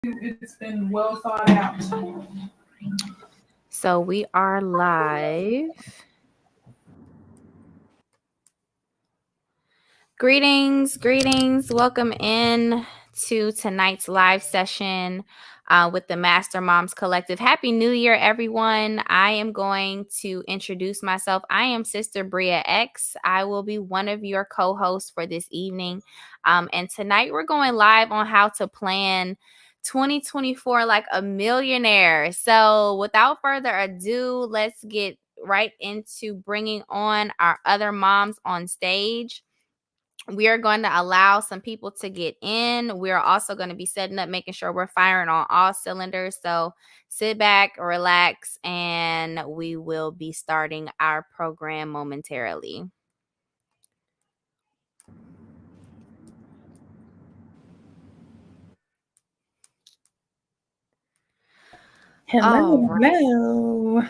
It's been well thought out. So we are live. Greetings. Welcome in to tonight's live session with the Master Moms Collective. Happy New Year, everyone. I am going to introduce myself. I am Sister Bria X. I will be one of your co-hosts for this evening. And tonight we're going live on how to plan 2024 like a millionaire. So without further ado, let's get right into bringing on our other moms on stage. We are going to allow some people to get in. We are also going to be setting up, making sure we're firing on all cylinders. So sit back, relax, and we will be starting our program momentarily. Hello, hello.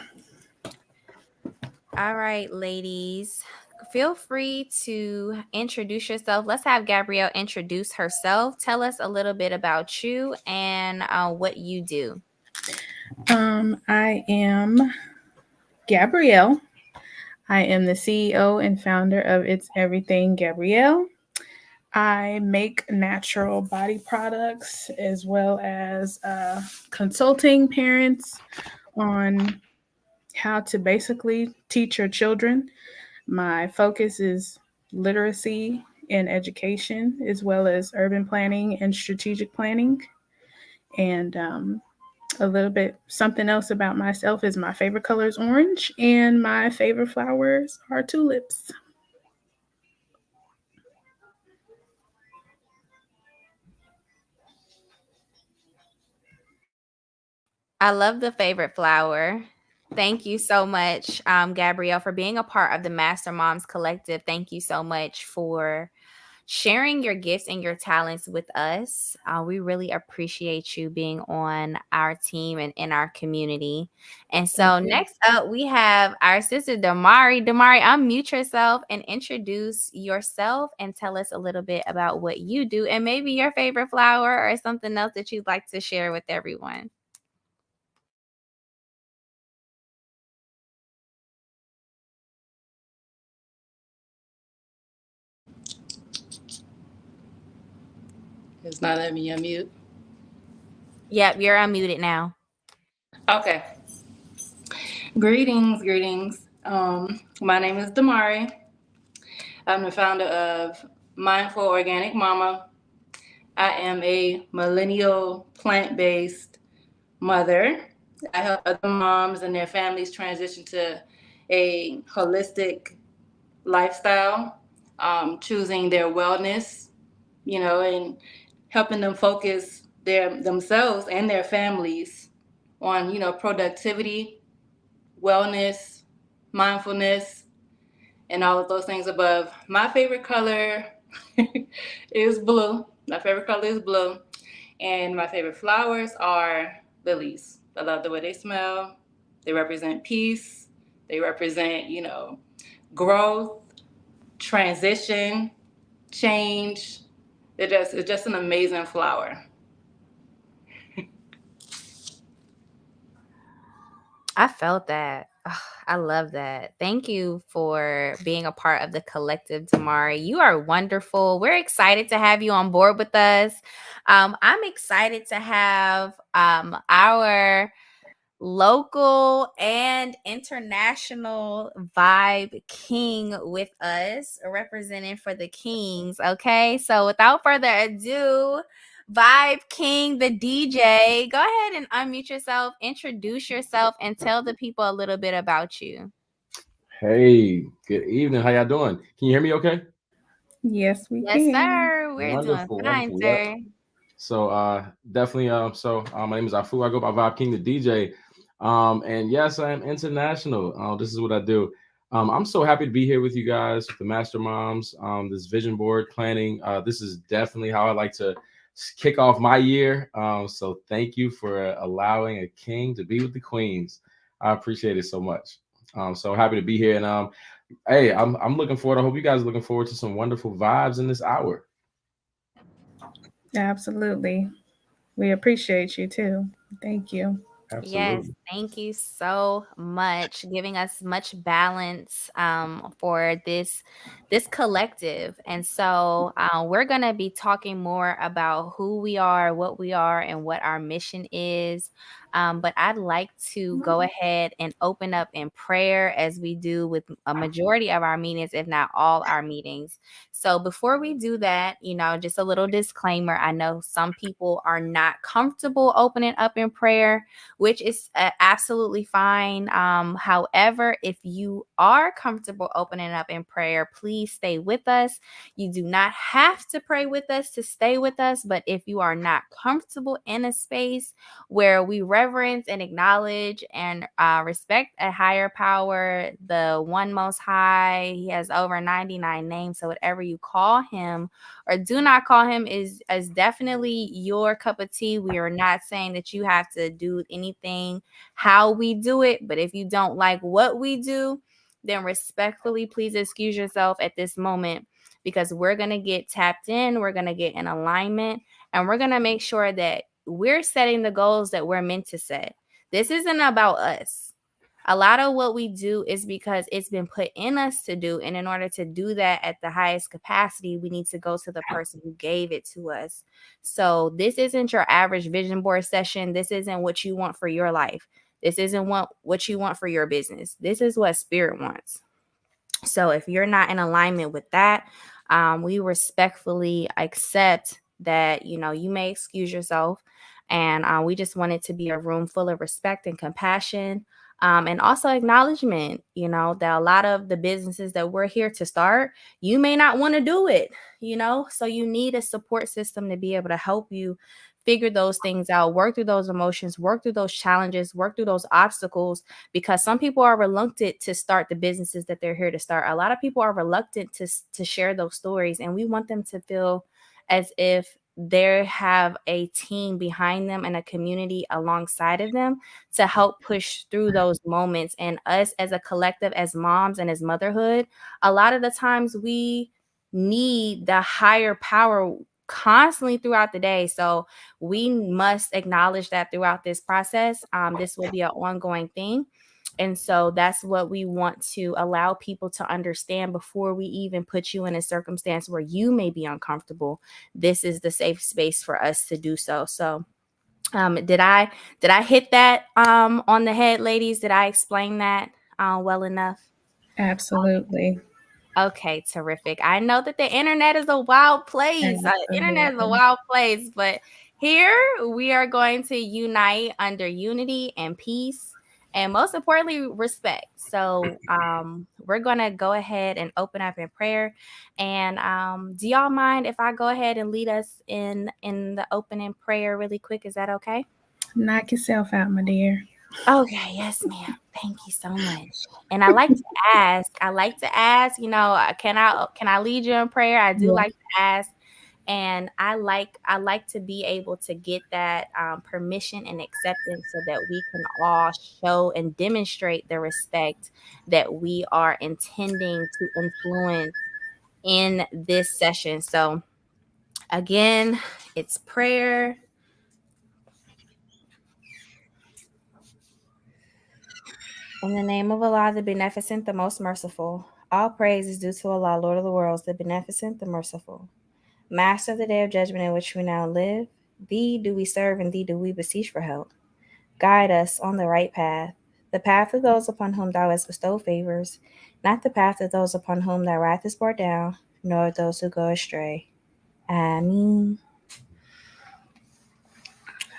All right, ladies. Feel free to introduce yourself. Let's have Gabrielle introduce herself. Tell us a little bit about you and what you do. I am Gabrielle. I am the CEO and founder of It's Everything Gabrielle. I make natural body products as well as consulting parents on how to basically teach your children. My focus is literacy and education, as well as urban planning and strategic planning. And a little bit something else about myself is my favorite color is orange, and my favorite flowers are tulips. I love the favorite flower. Thank you so much, Gabrielle, for being a part of the Master Moms Collective. Thank you so much for sharing your gifts and your talents with us. We really appreciate you being on our team and in our community. And so next up, we have our sister, Damari. Damari, unmute yourself and introduce yourself and tell us a little bit about what you do and maybe your favorite flower or something else that you'd like to share with everyone. It's not letting me unmute. Yep, you're unmuted now. Okay. Greetings. My name is Damari. I'm the founder of Mindful Organic Mama. I am a millennial plant-based mother. I help other moms and their families transition to a holistic lifestyle, choosing their wellness, and helping them focus themselves and their families on, productivity, wellness, mindfulness, and all of those things above. My favorite color is blue. And my favorite flowers are lilies. I love the way they smell. They represent peace. They represent, growth, transition, change. It's just an amazing flower. I felt that. I love that. Thank you for being a part of the collective, Damari. You are wonderful. We're excited to have you on board with us. I'm excited to have our local and international vibe king with us, representing for the Kings. Okay, so without further ado, Vibe King, the DJ, go ahead and unmute yourself, introduce yourself, and tell the people a little bit about you. Hey, good evening. How y'all doing? Can you hear me okay? Yes, we Yes, can. sir. We're doing fine, Wonderful. sir. Yep. So definitely my name is Afu. I go by Vibe King the DJ. And yes, I am international. This is what I do. I'm so happy to be here with you guys, the Master Moms, this vision board planning. This is definitely how I like to kick off my year. So thank you for allowing a king to be with the queens. I appreciate it so much. So happy to be here. And hey, I'm looking forward. I hope you guys are looking forward to some wonderful vibes in this hour. Absolutely. We appreciate you too. Thank you. Yes, Absolutely. thank you so much, giving us much balance for this collective. And so we're gonna be talking more about who we are, what we are, and what our mission is. But I'd like to go ahead and open up in prayer as we do with a majority of our meetings, if not all our meetings. So before we do that, just a little disclaimer. I know some people are not comfortable opening up in prayer, which is absolutely fine. However, if you are comfortable opening up in prayer, please stay with us. You do not have to pray with us to stay with us, but if you are not comfortable in a space where we reverence and acknowledge and respect a higher power, the one most high, he has over 99 names. So whatever you call him or do not call him is definitely your cup of tea. We are not saying that you have to do anything how we do it, but if you don't like what we do, then respectfully please excuse yourself at this moment, because we're going to get tapped in, we're going to get in alignment, and we're going to make sure that we're setting the goals that we're meant to set. This isn't about us. A lot of what we do is because it's been put in us to do. And in order to do that at the highest capacity, we need to go to the person who gave it to us. So this isn't your average vision board session. This isn't what you want for your life. This isn't what you want for your business. This is what spirit wants. So if you're not in alignment with that, we respectfully accept that, you may excuse yourself. And we just want it to be a room full of respect and compassion. And also acknowledgement, that a lot of the businesses that we're here to start, you may not want to do it, so you need a support system to be able to help you figure those things out, work through those emotions, work through those challenges, work through those obstacles, because some people are reluctant to start the businesses that they're here to start. A lot of people are reluctant to share those stories, and we want them to feel as if they have a team behind them and a community alongside of them to help push through those moments. And us as a collective, as moms and as motherhood, a lot of the times we need the higher power constantly throughout the day. So we must acknowledge that throughout this process. This will be an ongoing thing. And so that's what we want to allow people to understand before we even put you in a circumstance where you may be uncomfortable. This is the safe space for us to do so. So did I hit that on the head, ladies? Did I explain that well enough? Absolutely. Okay, terrific. I know that the internet is a wild place. Internet is a Absolutely. wild place, but here we are going to unite under unity and peace, and most importantly, respect. So we're going to go ahead and open up in prayer. And do y'all mind if I go ahead and lead us in the opening prayer really quick? Is that okay? Knock yourself out, my dear. Okay, yes, ma'am. Thank you so much. And I like to ask, can I lead you in prayer? I do Yeah. like to ask. And I like to be able to get that permission and acceptance so that we can all show and demonstrate the respect that we are intending to influence in this session. So again, it's prayer. In the name of Allah, the Beneficent, the Most Merciful, all praise is due to Allah, Lord of the worlds, the Beneficent, the Merciful. Master of the Day of Judgment in which we now live, Thee do we serve and Thee do we beseech for help. Guide us on the right path, the path of those upon whom Thou hast bestowed favors, not the path of those upon whom Thy wrath is poured down, nor of those who go astray. Ameen.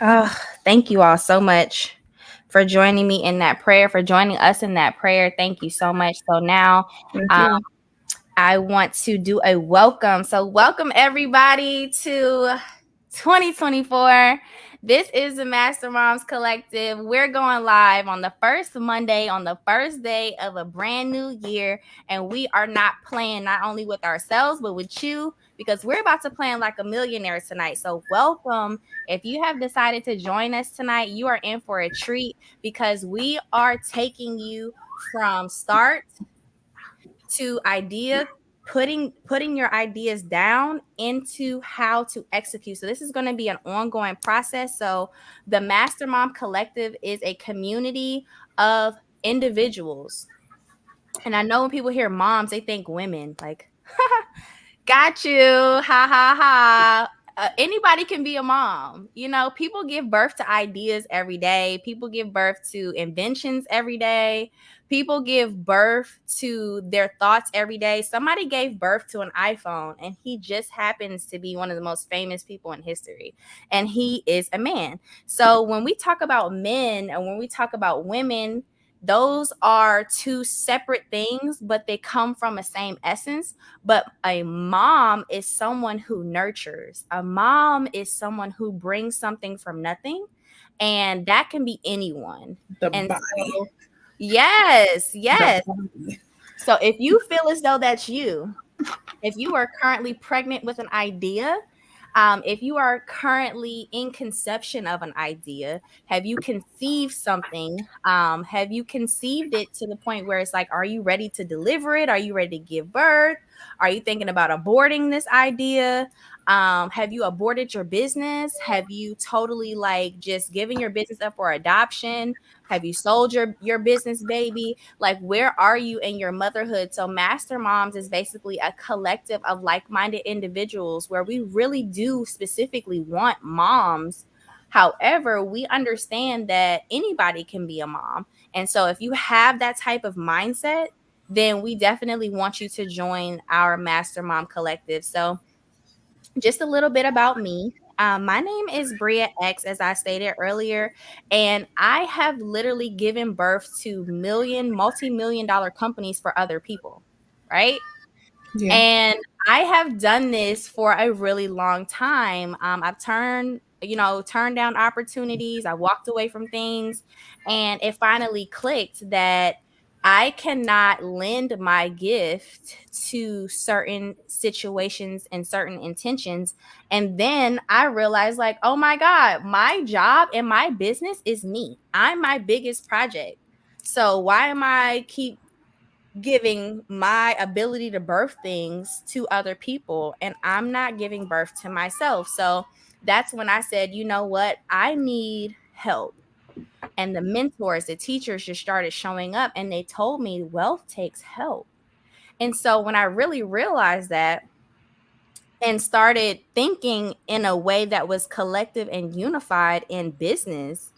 Oh, thank you all so much for joining me in that prayer, for joining us in that prayer. Thank you so much. So now Thank you. I want to do a welcome. So welcome everybody to 2024. This is the Master Moms Collective. We're going live on the first Monday, on the first day of a brand new year. And we are not playing not only with ourselves, but with you, because we're about to plan like a millionaire tonight. So welcome. If you have decided to join us tonight, you are in for a treat, because we are taking you from start to idea putting your ideas down into how to execute. So this is going to be an ongoing process. So the Master Mom Collective is a community of individuals. And I know when people hear moms, they think women, like, got you, ha ha ha. Anybody can be a mom. You know, people give birth to ideas every day. People give birth to inventions every day. People give birth to their thoughts every day. Somebody gave birth to an iPhone, and he just happens to be one of the most famous people in history. And he is a man. So when we talk about men and when we talk about women, those are two separate things, but they come from the same essence. But a mom is someone who nurtures. A mom is someone who brings something from nothing. And that can be anyone. The And body. so, yes. The body. So if you feel as though that's you, if you are currently pregnant with an idea, if you are currently in conception of an idea, have you conceived something? Have you conceived it to the point where it's like, are you ready to deliver it? Are you ready to give birth? Are you thinking about aborting this idea? Have you aborted your business? Have you totally like just given your business up for adoption? Have you sold your business, baby? Like, where are you in your motherhood? So Master Moms is basically a collective of like-minded individuals where we really do specifically want moms. However, we understand that anybody can be a mom. And so if you have that type of mindset, then we definitely want you to join our Master Mom Collective. So just a little bit about me. My name is Bria X, as I stated earlier, and I have literally given birth to multi-million dollar companies for other people, right? Yeah. And I have done this for a really long time. I've turned down opportunities. I walked away from things, and it finally clicked that I cannot lend my gift to certain situations and certain intentions. And then I realized, like, oh my God, my job and my business is me. I'm my biggest project. So why am I keep giving my ability to birth things to other people and I'm not giving birth to myself? So that's when I said, you know what? I need help. And the mentors, the teachers just started showing up and they told me wealth takes help. And so when I really realized that and started thinking in a way that was collective and unified in business,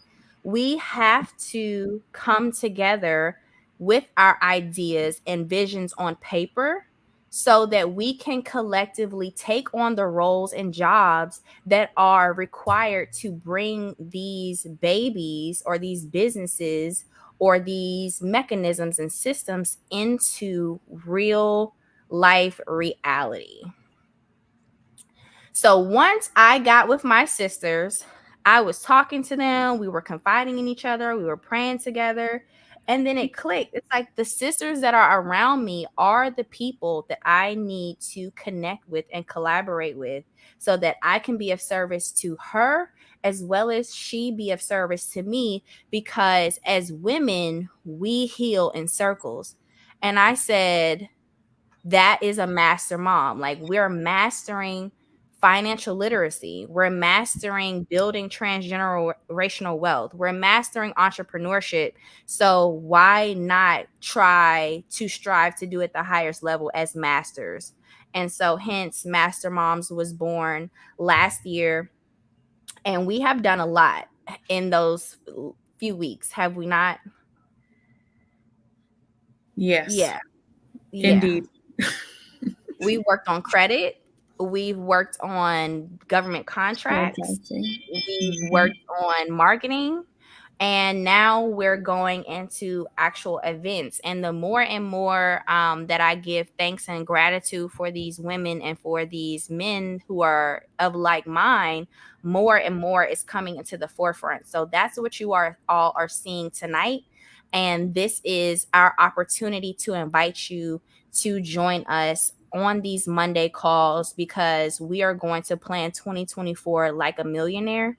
we have to come together with our ideas and visions on paper so that we can collectively take on the roles and jobs that are required to bring these babies or these businesses or these mechanisms and systems into real life reality. So once I got with my sisters, I was talking to them, we were confiding in each other, we were praying together, and then it clicked. It's like the sisters that are around me are the people that I need to connect with and collaborate with so that I can be of service to her as well as she be of service to me, because as women, we heal in circles. And I said, that is a master mom. Like, we're mastering financial literacy. We're mastering building transgenerational wealth. We're mastering entrepreneurship. So why not try to strive to do it the highest level as masters? And so hence Master Moms was born last year. And we have done a lot in those few weeks, have we not? Yes. Yeah. Indeed. We worked on credit. We've worked on government contracts. We've worked on marketing. And now we're going into actual events. And the more and more that I give thanks and gratitude for these women and for these men who are of like mind, more and more is coming into the forefront. So that's what you all are seeing tonight. And this is our opportunity to invite you to join us on these Monday calls, because we are going to plan 2024 like a millionaire.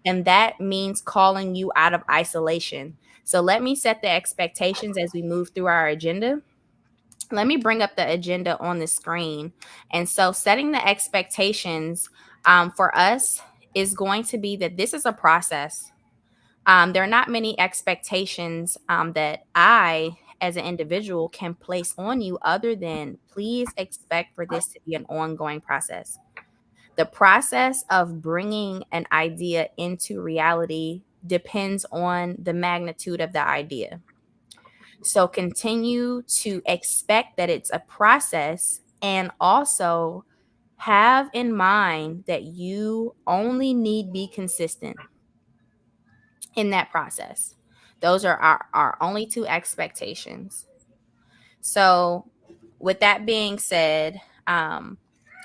And that means calling you out of isolation. So let me set the expectations as we move through our agenda. let me bring up the agenda on the screen. And so setting the expectations for us is going to be that this is a process. There are not many expectations that I, as an individual, can place on you other than please expect for this to be an ongoing process. The process of bringing an idea into reality depends on the magnitude of the idea. So continue to expect that it's a process, and also have in mind that you only need be consistent in that process. Those are our only two expectations. So with that being said,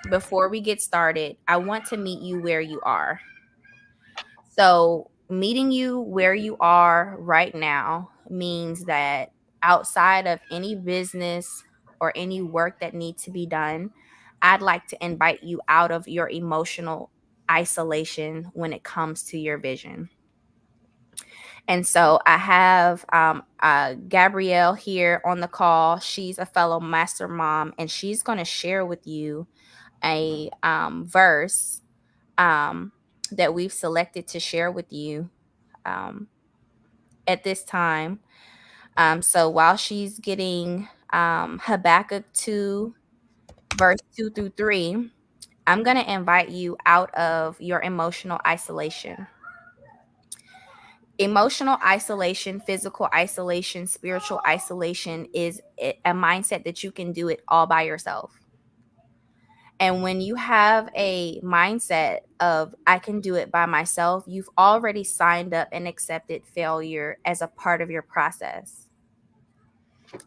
before we get started, I want to meet you where you are. So meeting you where you are right now means that outside of any business or any work that needs to be done, I'd like to invite you out of your emotional isolation when it comes to your vision. And so I have Gabrielle here on the call. She's a fellow master mom, and she's going to share with you a verse that we've selected to share with you um, at this time. So while she's getting Habakkuk 2, verse 2 through 3, I'm going to invite you out of your emotional isolation. Emotional isolation, physical isolation, spiritual isolation is a mindset that you can do it all by yourself. And when you have a mindset of I can do it by myself, you've already signed up and accepted failure as a part of your process.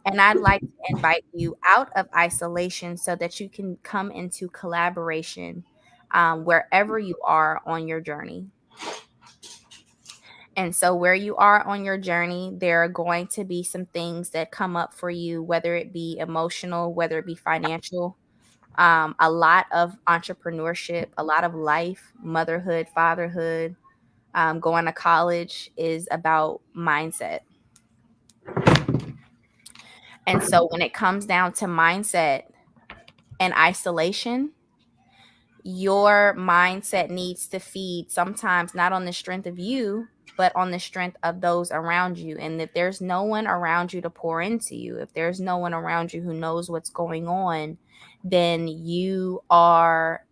And I'd like to invite you out of isolation so that you can come into collaboration wherever you are on your journey. And so where you are on your journey, there are going to be some things that come up for you, whether it be emotional, whether it be financial, a lot of entrepreneurship, a lot of life, motherhood, fatherhood, going to college is about mindset. And so when it comes down to mindset and isolation, your mindset needs to feed sometimes not on the strength of you, but on the strength of those around you. And if there's no one around you to pour into you, if there's no one around you who knows what's going on, then you are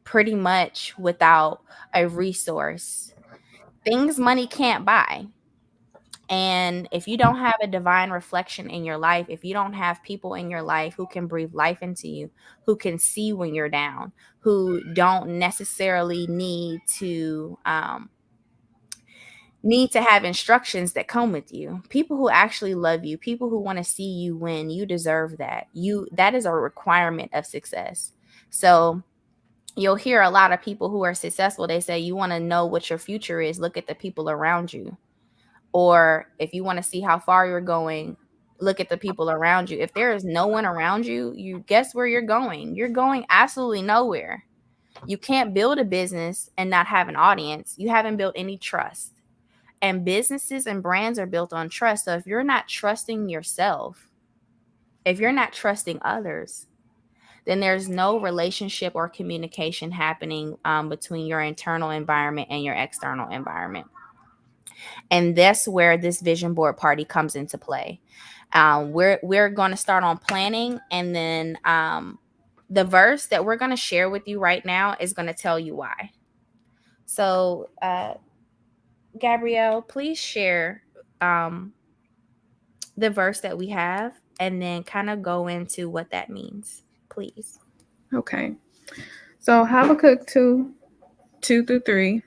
pretty much without a resource. Things money can't buy. And if you don't have a divine reflection in your life, if you don't have people in your life who can breathe life into you, who can see when you're down, who don't necessarily need to have instructions that come with you, people who actually love you, people who want to see you win, you deserve that. That is a requirement of success. So you'll hear a lot of people who are successful, they say you want to know what your future is, look at the people around you. Or if you want to see how far you're going, look at the people around you. If there is no one around you, you guess where you're going? You're going absolutely nowhere. You can't build a business and not have an audience. You haven't built any trust. And businesses and brands are built on trust. So if you're not trusting yourself, if you're not trusting others, then there's no relationship or communication happening between your internal environment and your external environment. And that's where this vision board party comes into play. We're going to start on planning, and then the verse that we're going to share with you right now is going to tell you why. So, Gabrielle, please share the verse that we have, and then kind of go into what that means, please. Okay. So Habakkuk 2, 2 through 3.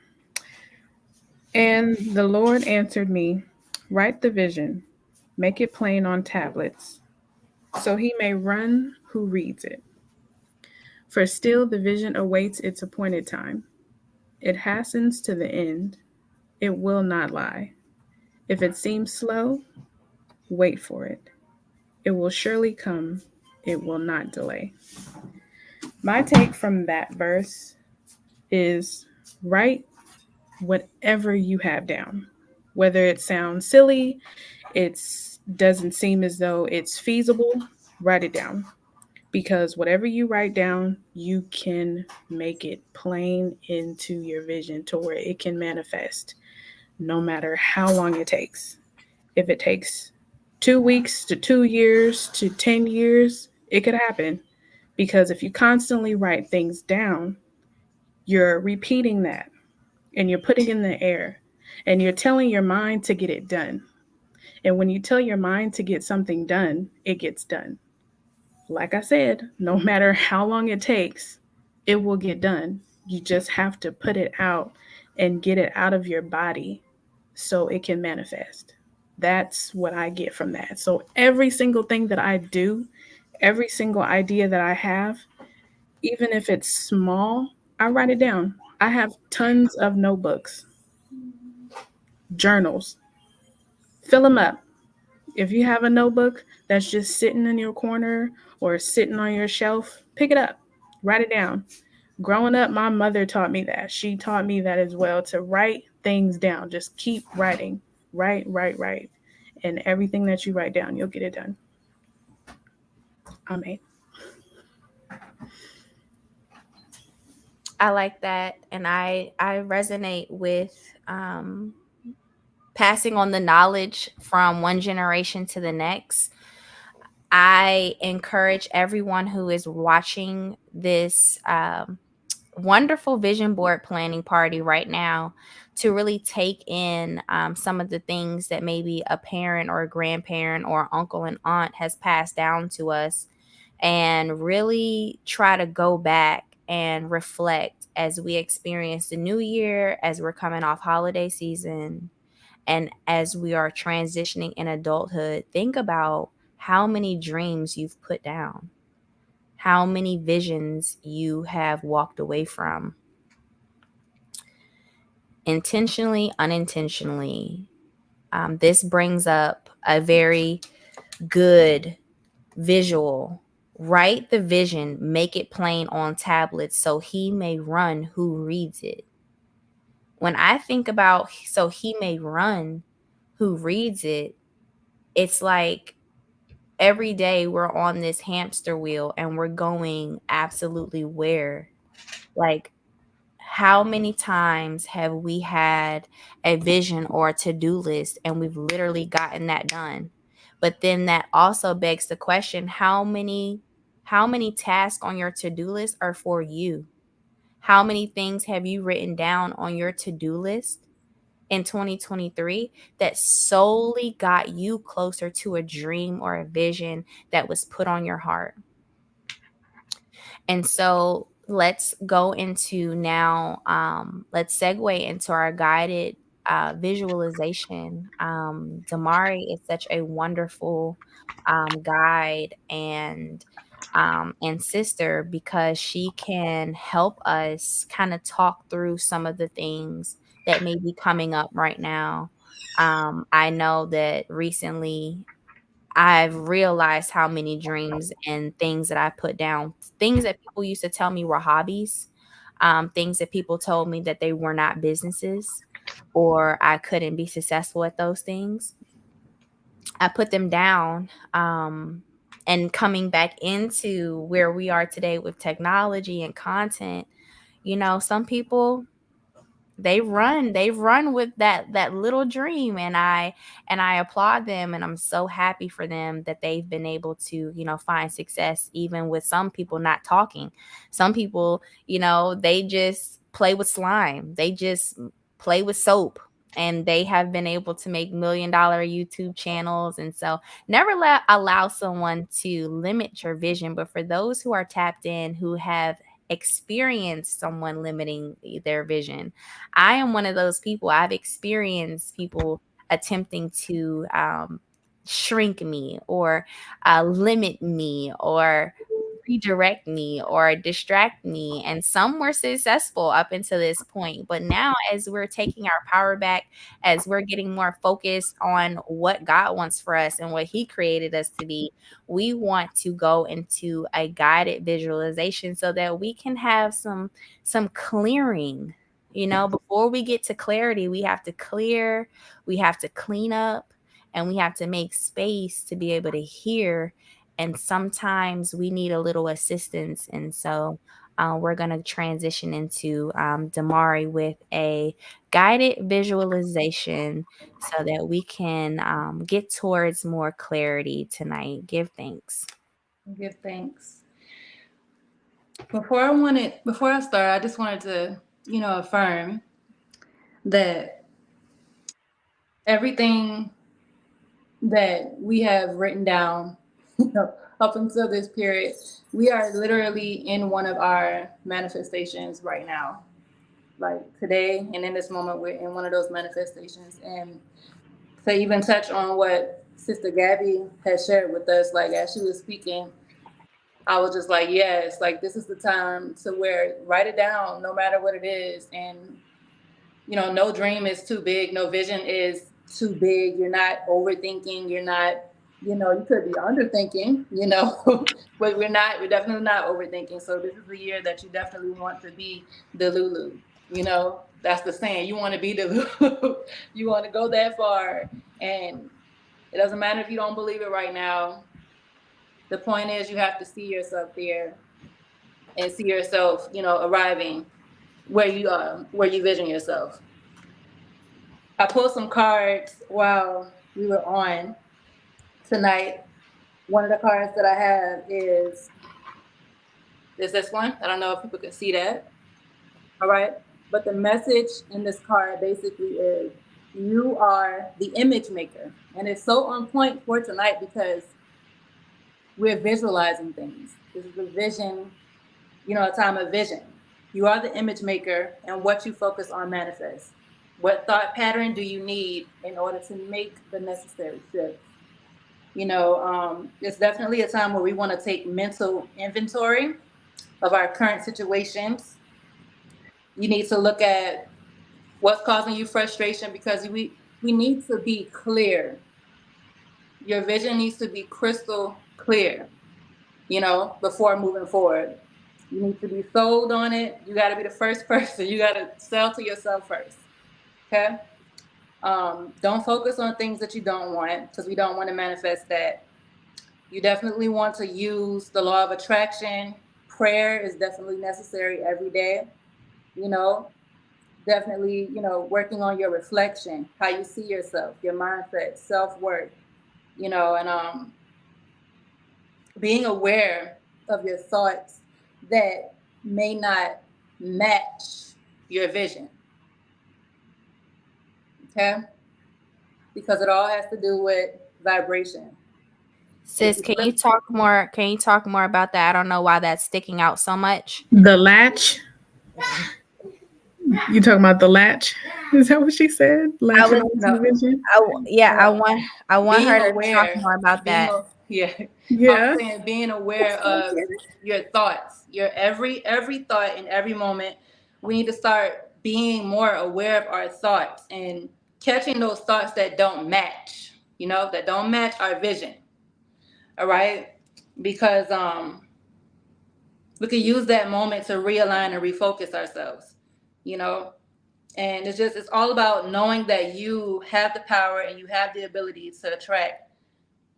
And the Lord answered me, write the vision, make it plain on tablets, so he may run who reads it. For still the vision awaits its appointed time. It hastens to the end. It will not lie. If it seems slow, wait for it. It will surely come. It will not delay. My take from that verse is write whatever you have down, whether it sounds silly, it doesn't seem as though it's feasible. write it down. Because whatever you write down, you can make it plain into your vision to where it can manifest no matter how long it takes. If it takes 2 weeks to 2 years to 10 years, it could happen. Because if you constantly write things down, you're repeating that and you're putting it in the air and you're telling your mind to get it done. And when you tell your mind to get something done, it gets done. Like I said, no matter how long it takes, it will get done. You just have to put it out and get it out of your body so it can manifest. That's what I get from that. So every single thing that I do, every single idea that I have, even if it's small, I write it down. I have tons of notebooks, journals. Fill them up. If you have a notebook that's just sitting in your corner or sitting on your shelf, pick it up, write it down. Growing up, my mother taught me that. She taught me that as well, to write things down. Just keep writing. Write, write, write. And everything that you write down, you'll get it done. Amen. I like that. And I resonate with passing on the knowledge from one generation to the next. I encourage everyone who is watching this wonderful vision board planning party right now to really take in some of the things that maybe a parent or a grandparent or uncle and aunt has passed down to us, and really try to go back and reflect as we experience the new year, as we're coming off holiday season, and as we are transitioning in adulthood. Think about how many dreams you've put down, how many visions you have walked away from, intentionally, unintentionally. This brings up a very good visual. Write the vision, make it plain on tablets so he may run who reads it. When I think about so he may run who reads it, it's like every day we're on this hamster wheel and we're going absolutely where? Like, how many times have we had a vision or a to-do list and we've literally gotten that done? But then that also begs the question, how many tasks on your to-do list are for you? How many things have you written down on your to-do list in 2023 that solely got you closer to a dream or a vision that was put on your heart? And so let's go into now, let's segue into our guided visualization. Damari is such a wonderful guide and sister, because she can help us kind of talk through some of the things that may be coming up right now. I know that recently I've realized how many dreams and things that I put down, things that people used to tell me were hobbies, things that people told me that they were not businesses or I couldn't be successful at those things. I put them down. And coming back into where we are today with technology and content, some people, they've run with that little dream, and I applaud them, and I'm so happy for them that they've been able to find success, even with some people not talking. Some people, they just play with slime, they just play with soap, and they have been able to make $1 million YouTube channels. And so never allow someone to limit your vision. But for those who are tapped in, who have experienced someone limiting their vision, I am one of those people. I've experienced people attempting to shrink me or limit me or redirect me or distract me. And some were successful up until this point. But now, as we're taking our power back, as we're getting more focused on what God wants for us and what He created us to be, we want to go into a guided visualization so that we can have some clearing. Before we get to clarity, we have to clear, we have to clean up, and we have to make space to be able to hear And sometimes we need a little assistance. And so we're going to transition into Damari with a guided visualization so that we can get towards more clarity tonight. Give thanks. Give thanks. Before I start, I just wanted to, affirm that everything that we have written down up until this period, we are literally in one of our manifestations right now. Like today and in this moment, we're in one of those manifestations. And to even touch on what Sister Gabby has shared with us, like as she was speaking, I was just like, yes, like this is the time to write it down, no matter what it is. And, no dream is too big. No vision is too big. You're not overthinking. You're not, you could be underthinking, but we're definitely not overthinking. So this is the year that you definitely want to be the Lulu, that's the saying. You want to be the Lulu. You want to go that far. And it doesn't matter if you don't believe it right now. The point is you have to see yourself there and see yourself, arriving where you vision yourself. I pulled some cards while we were on tonight. One of the cards that I have is this one. I don't know if people can see that. All right. But the message in this card basically is you are the image maker. And it's so on point for tonight because we're visualizing things. This is a vision, a time of vision. You are the image maker, and what you focus on manifests. What thought pattern do you need in order to make the necessary shifts? It's definitely a time where we want to take mental inventory of our current situations. You need to look at what's causing you frustration because we need to be clear. Your vision needs to be crystal clear, before moving forward. You need to be sold on it. You got to be the first person. You got to sell to yourself first. Okay? Don't focus on things that you don't want because we don't want to manifest that. You definitely want to use the law of attraction. Prayer is definitely necessary every day. Definitely, working on your reflection, how you see yourself, your mindset, self-worth, and being aware of your thoughts that may not match your vision. Okay? Because it all has to do with vibration. Sis, can you talk more about that? I don't know why that's sticking out so much. The latch. You talking about the latch? Is that what she said? Latch on to vision? I want her to talk more about that. Yeah. I'm saying being aware of your thoughts, your every thought in every moment. We need to start being more aware of our thoughts and catching those thoughts that don't match, that don't match our vision. All right? Because we can use that moment to realign and refocus ourselves, and it's all about knowing that you have the power and you have the ability to attract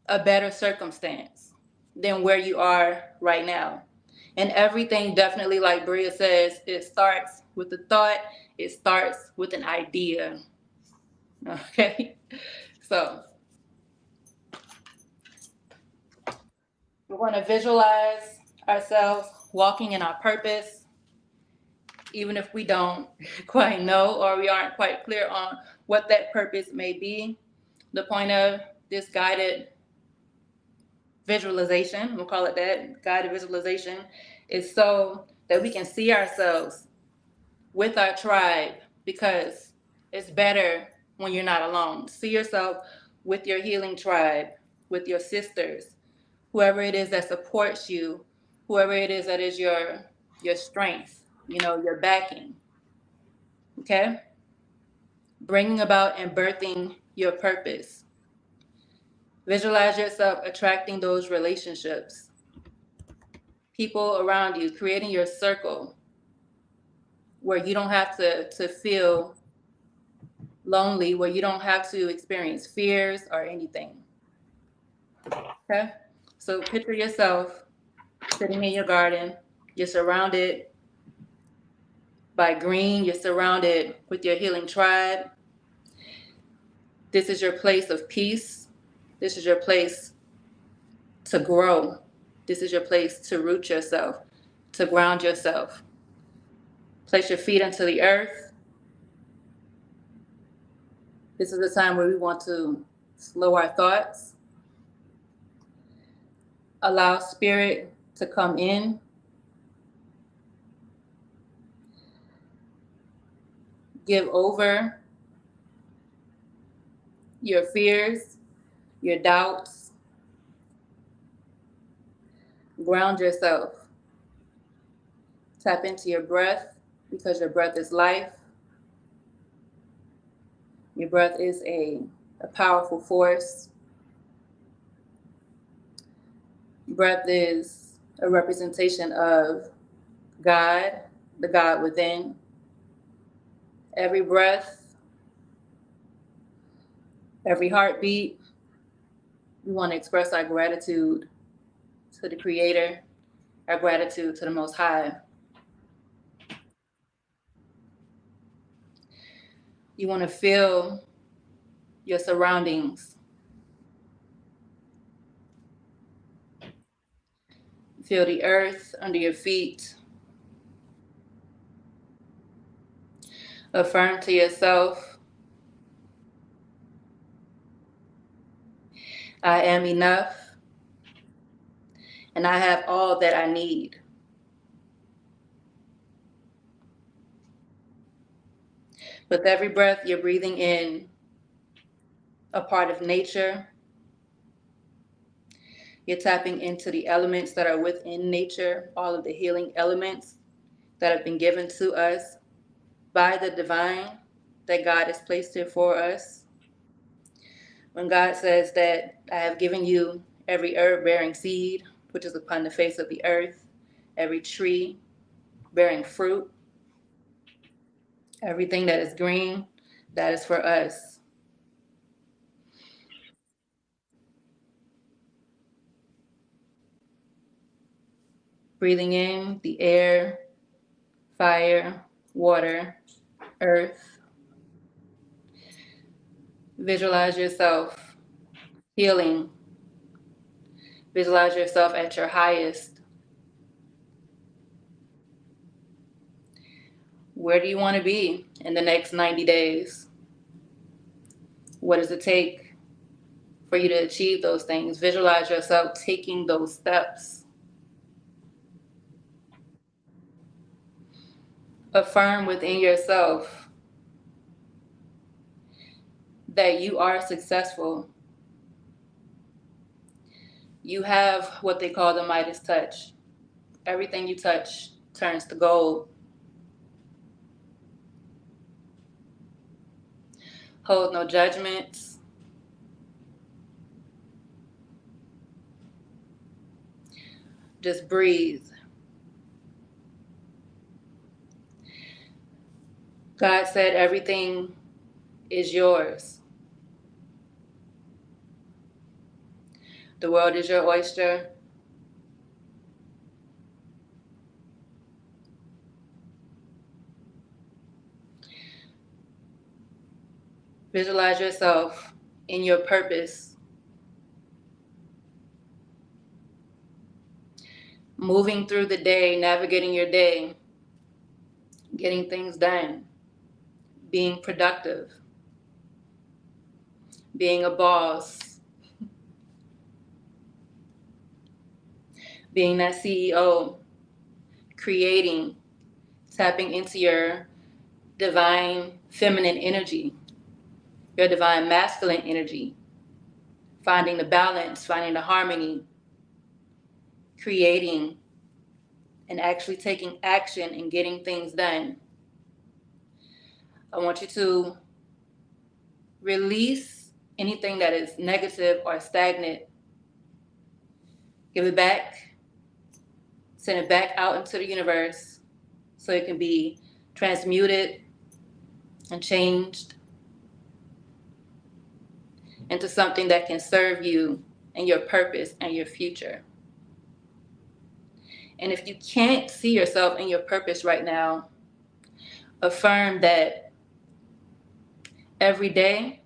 a better circumstance than where you are right now. And everything definitely, like Bria says, it starts with a thought. It starts with an idea. Okay? So we're going to visualize ourselves walking in our purpose, even if we don't quite know or we aren't quite clear on what that purpose may be. The point of this guided visualization, we'll call it that, guided visualization, is so that we can see ourselves with our tribe, because it's better when you're not alone. See yourself with your healing tribe, with your sisters, whoever it is that supports you, whoever it is that is your strength, your backing. Okay? Bringing about and birthing your purpose. Visualize yourself attracting those relationships, people around you, creating your circle where you don't have to feel lonely, where you don't have to experience fears or anything. Okay? So picture yourself sitting in your garden. You're surrounded by green. You're surrounded with your healing tribe. This is your place of peace. This is your place to grow. This is your place to root yourself, to ground yourself. Place your feet into the earth. This is the time where we want to slow our thoughts, allow spirit to come in, give over your fears, your doubts, ground yourself. Tap into your breath because your breath is life. Your breath is a powerful force. Breath is a representation of God, the God within. Every breath, every heartbeat, we want to express our gratitude to the Creator, our gratitude to the Most High. You want to feel your surroundings. Feel the earth under your feet. Affirm to yourself, I am enough, and I have all that I need. With every breath, you're breathing in a part of nature. You're tapping into the elements that are within nature, all of the healing elements that have been given to us by the divine that God has placed here for us. When God says that I have given you every herb bearing seed, which is upon the face of the earth, every tree bearing fruit, everything that is green, that is for us. Breathing in the air, fire, water, earth. Visualize yourself healing. Visualize yourself at your highest. Where do you want to be in the next 90 days? What does it take for you to achieve those things? Visualize yourself taking those steps. Affirm within yourself that you are successful. You have what they call the Midas touch. Everything you touch turns to gold. Hold no judgments. Just breathe. God said everything is yours. The world is your oyster. Visualize yourself in your purpose. Moving through the day, navigating your day, getting things done, being productive, being a boss, being that CEO, creating, tapping into your divine feminine energy, your divine masculine energy, finding the balance, finding the harmony, creating, and actually taking action and getting things done. I want you to release anything that is negative or stagnant. Give it back. Send it back out into the universe so it can be transmuted and changed into something that can serve you and your purpose and your future. And if you can't see yourself in your purpose right now, affirm that every day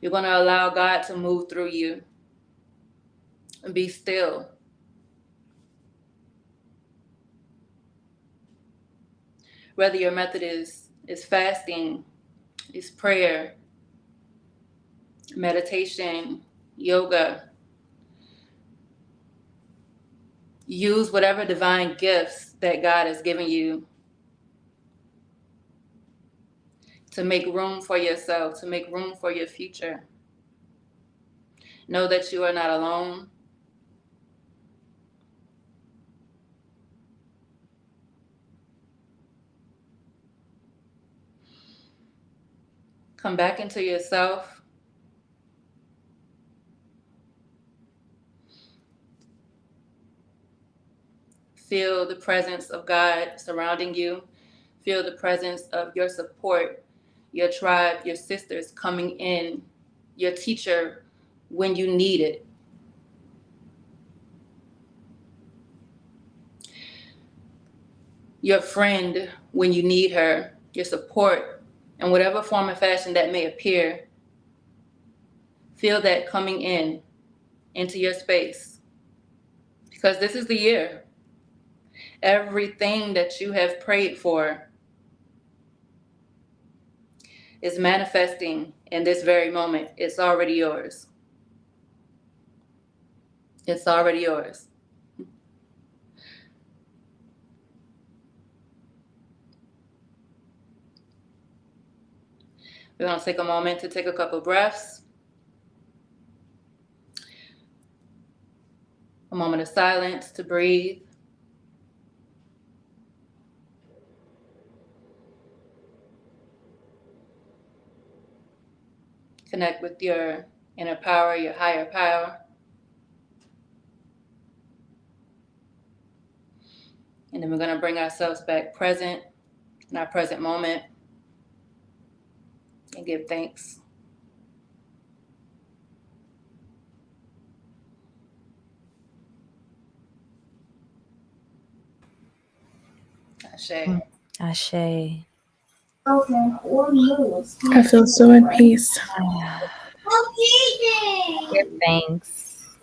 you're going to allow God to move through you and be still. Whether your method is fasting, is prayer, meditation, yoga, use whatever divine gifts that God has given you to make room for yourself, to make room for your future. Know that you are not alone. Come back into yourself. Feel the presence of God surrounding you. Feel the presence of your support, your tribe, your sisters coming in, your teacher when you need it. Your friend when you need her, your support, in whatever form or fashion that may appear. Feel that coming into your space. Because this is the year. Everything that you have prayed for is manifesting in this very moment. It's already yours. It's already yours. We're going to take a moment to take a couple breaths. A moment of silence to breathe. Connect with your inner power, your higher power. And then we're going to bring ourselves back present in our present moment and give thanks. Ashe. Ashe. I feel so at peace. Give thanks.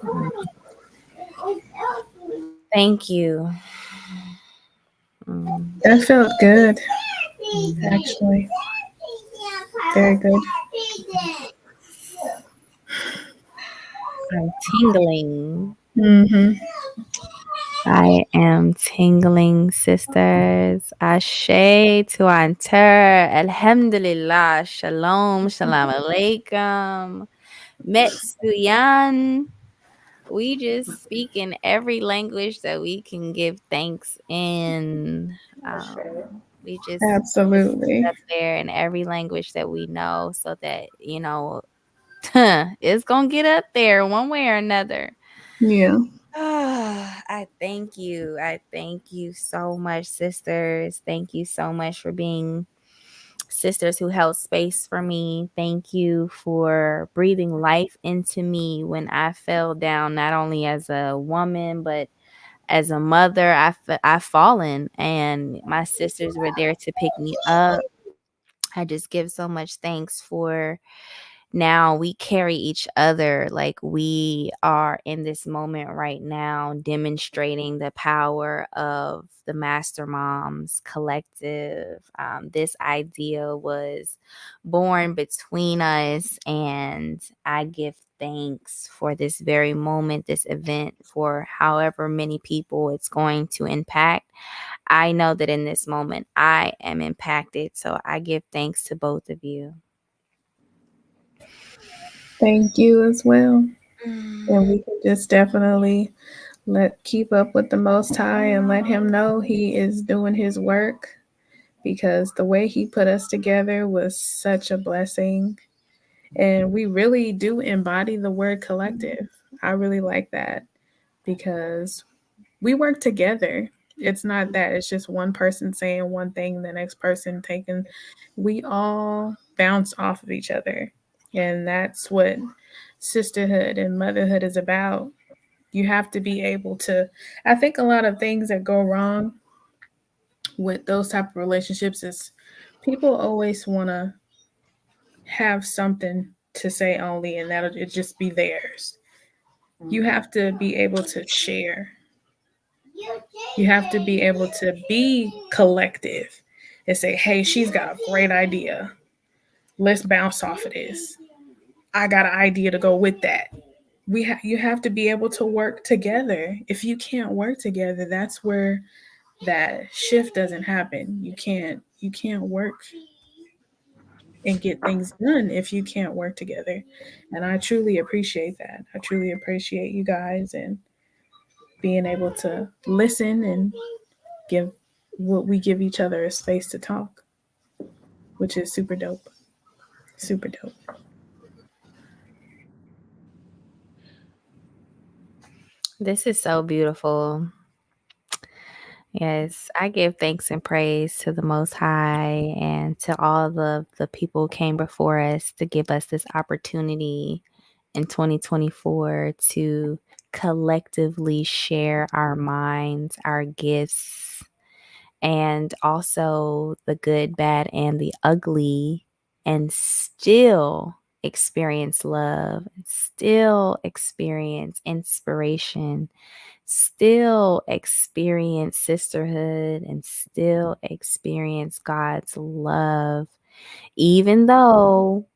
Thank you. That felt good, actually. Very good. I'm tingling. Mm-hmm. I am tingling, sisters. Ashe to Anter. Alhamdulillah. Shalom. Shalom alaikum. Metsuyan. We just speak in every language that we can give thanks in. We just Absolutely. up there in every language that we know so that, it's going to get up there one way or another. Yeah. I thank you. I thank you so much, sisters. Thank you so much for being sisters who held space for me. Thank you for breathing life into me when I fell down, not only as a woman, but as a mother. I've fallen, and my sisters were there to pick me up. I just give so much thanks for now we carry each other, like we are in this moment right now, demonstrating the power of the Master Moms Collective. This idea was born between us, and I give thanks for this very moment, this event, for however many people it's going to impact. I know that in this moment I am impacted, so I give thanks to both of you. Thank you as well. And we can just definitely keep up with the Most High and let him know he is doing his work, because the way he put us together was such a blessing. And we really do embody the word collective. I really like that, because we work together. It's not that it's just one person saying one thing, the next person taking. We all bounce off of each other. And that's what sisterhood and motherhood is about. You have to be able to, I think a lot of things that go wrong with those type of relationships is people always want to have something to say only, and that'll it just be theirs. You have to be able to share. You have to be able to be collective and say, hey, she's got a great idea. Let's bounce off of this. I got an idea to go with that. You have to be able to work together. If you can't work together, that's where that shift doesn't happen. You can't work and get things done if you can't work together. And I truly appreciate that. I truly appreciate you guys and being able to listen and give what we give each other a space to talk, which is super dope. Super dope. This is so beautiful. Yes, I give thanks and praise to the Most High and to all the people who came before us to give us this opportunity in 2024 to collectively share our minds, our gifts, and also the good, bad, and the ugly, and still experience love, and still experience inspiration, still experience sisterhood, and still experience God's love, even though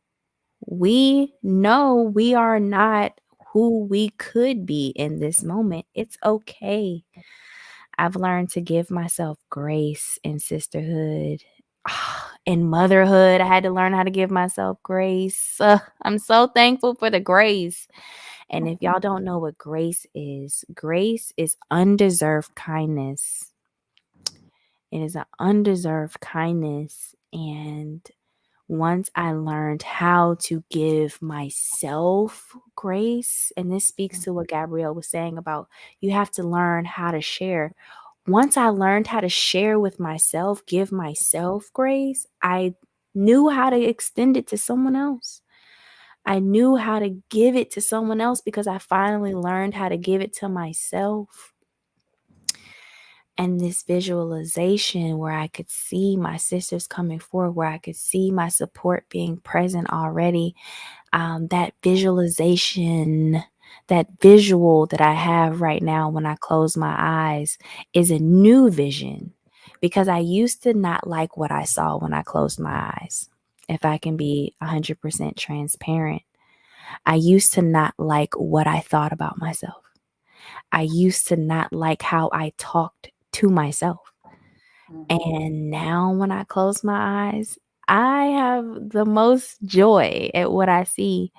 we know we are not who we could be in this moment. It's okay. I've learned to give myself grace in sisterhood. In motherhood, I had to learn how to give myself grace. I'm so thankful for the grace. And if y'all don't know what grace is undeserved kindness. It is an undeserved kindness. And once I learned how to give myself grace, and this speaks to what Gabrielle was saying about you have to learn how to share. Once I learned how to share with myself, give myself grace, I knew how to extend it to someone else. I knew how to give it to someone else because I finally learned how to give it to myself. And this visualization where I could see my sisters coming forward, where I could see my support being present already, that visualization, that visual that I have right now when I close my eyes is a new vision, because I used to not like what I saw when I closed my eyes. If I can be 100% transparent, I used to not like what I thought about myself. I used to not like how I talked to myself. And now when I close my eyes, I have the most joy at what I see,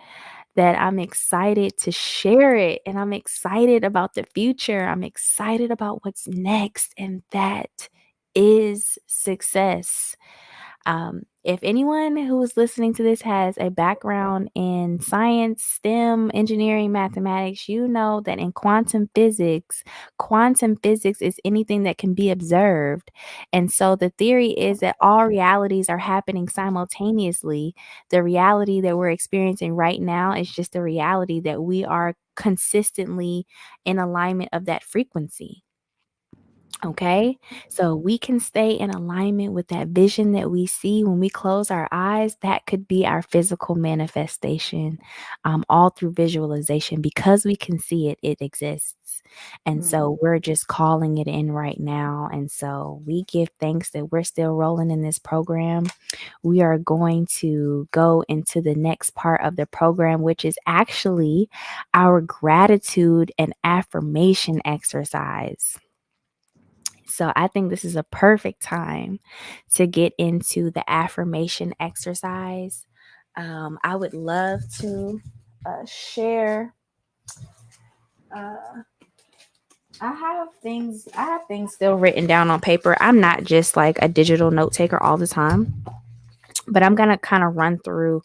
that I'm excited to share it, and I'm excited about the future. I'm excited about what's next, and that is success. If anyone who is listening to this has a background in science, STEM, engineering, mathematics, you know that in quantum physics is anything that can be observed. And so the theory is that all realities are happening simultaneously. The reality that we're experiencing right now is just the reality that we are consistently in alignment of that frequency. Okay, so we can stay in alignment with that vision that we see when we close our eyes. That could be our physical manifestation, all through visualization, because we can see it, it exists. And so we're just calling it in right now. And so we give thanks that we're still rolling in this program. We are going to go into the next part of the program, which is actually our gratitude and affirmation exercise. So I think this is a perfect time to get into the affirmation exercise. I would love to share. I have things still written down on paper. I'm not just like a digital note taker all the time. but I'm going to kind of run through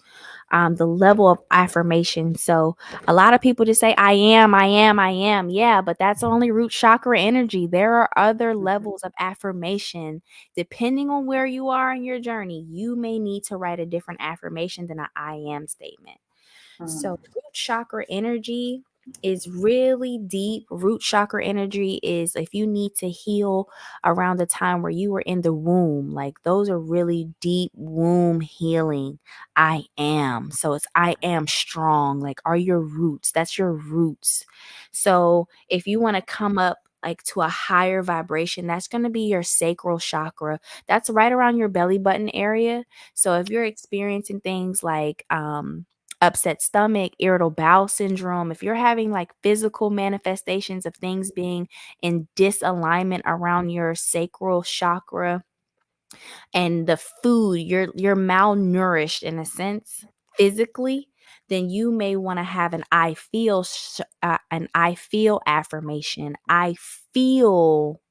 the level of affirmation. So a lot of people just say, I am, I am, I am. Yeah, but that's only root chakra energy. There are other levels of affirmation. Depending on where you are in your journey, you may need to write a different affirmation than an I am statement. So root chakra energy is really deep. Root chakra energy is if you need to heal around the time where you were in the womb. Like those are really deep womb healing. I am. So it's I am strong. Like are your roots. That's your roots. So if you want to come up like to a higher vibration, that's going to be your sacral chakra. That's right around your belly button area. So if you're experiencing things like upset stomach, irritable bowel syndrome, if you're having like physical manifestations of things being in disalignment around your sacral chakra and the food, you're malnourished in a sense physically, then you may want to have an I feel affirmation. I feel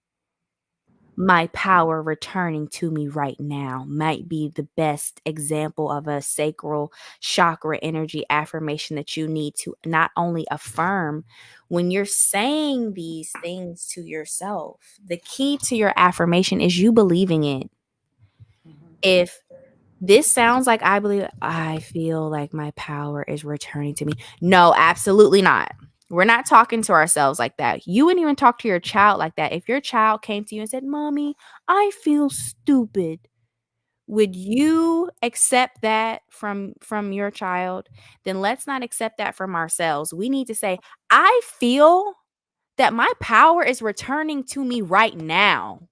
my power returning to me right now might be the best example of a sacral chakra energy affirmation that you need to not only affirm when you're saying these things to yourself. The key to your affirmation is you believing it. If this sounds like I feel like my power is returning to me. No, absolutely not. We're not talking to ourselves like that. You wouldn't even talk to your child like that. If your child came to you and said, Mommy, I feel stupid, would you accept that from your child? Then let's not accept that from ourselves. We need to say, I feel that my power is returning to me right now.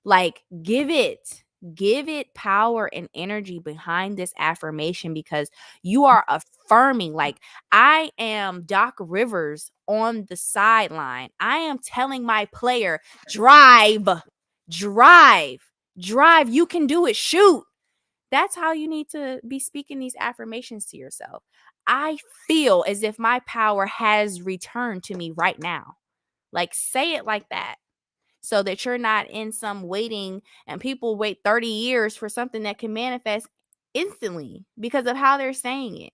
Like give it power and energy behind this affirmation, because you are affirming, like I am Doc Rivers on the sideline. I am telling my player, drive, drive, drive. You can do it. Shoot. That's how you need to be speaking these affirmations to yourself. I feel as if my power has returned to me right now. Like say it like that, so that you're not in some waiting, and people wait 30 years for something that can manifest instantly because of how they're saying it.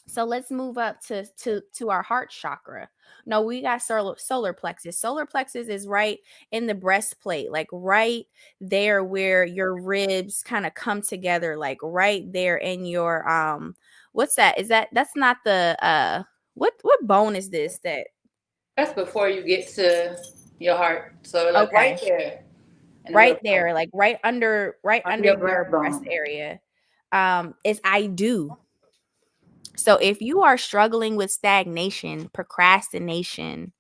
So let's move up to our heart chakra. No, we got solar plexus. Solar plexus is right in the breastplate, like right there where your ribs kind of come together, like right there in your what's that? That's not the what bone is this that That's before you get to your heart. So like okay. right there. Right there, like right under your your breast breastbone. area, is I do. So if you are struggling with stagnation, procrastination,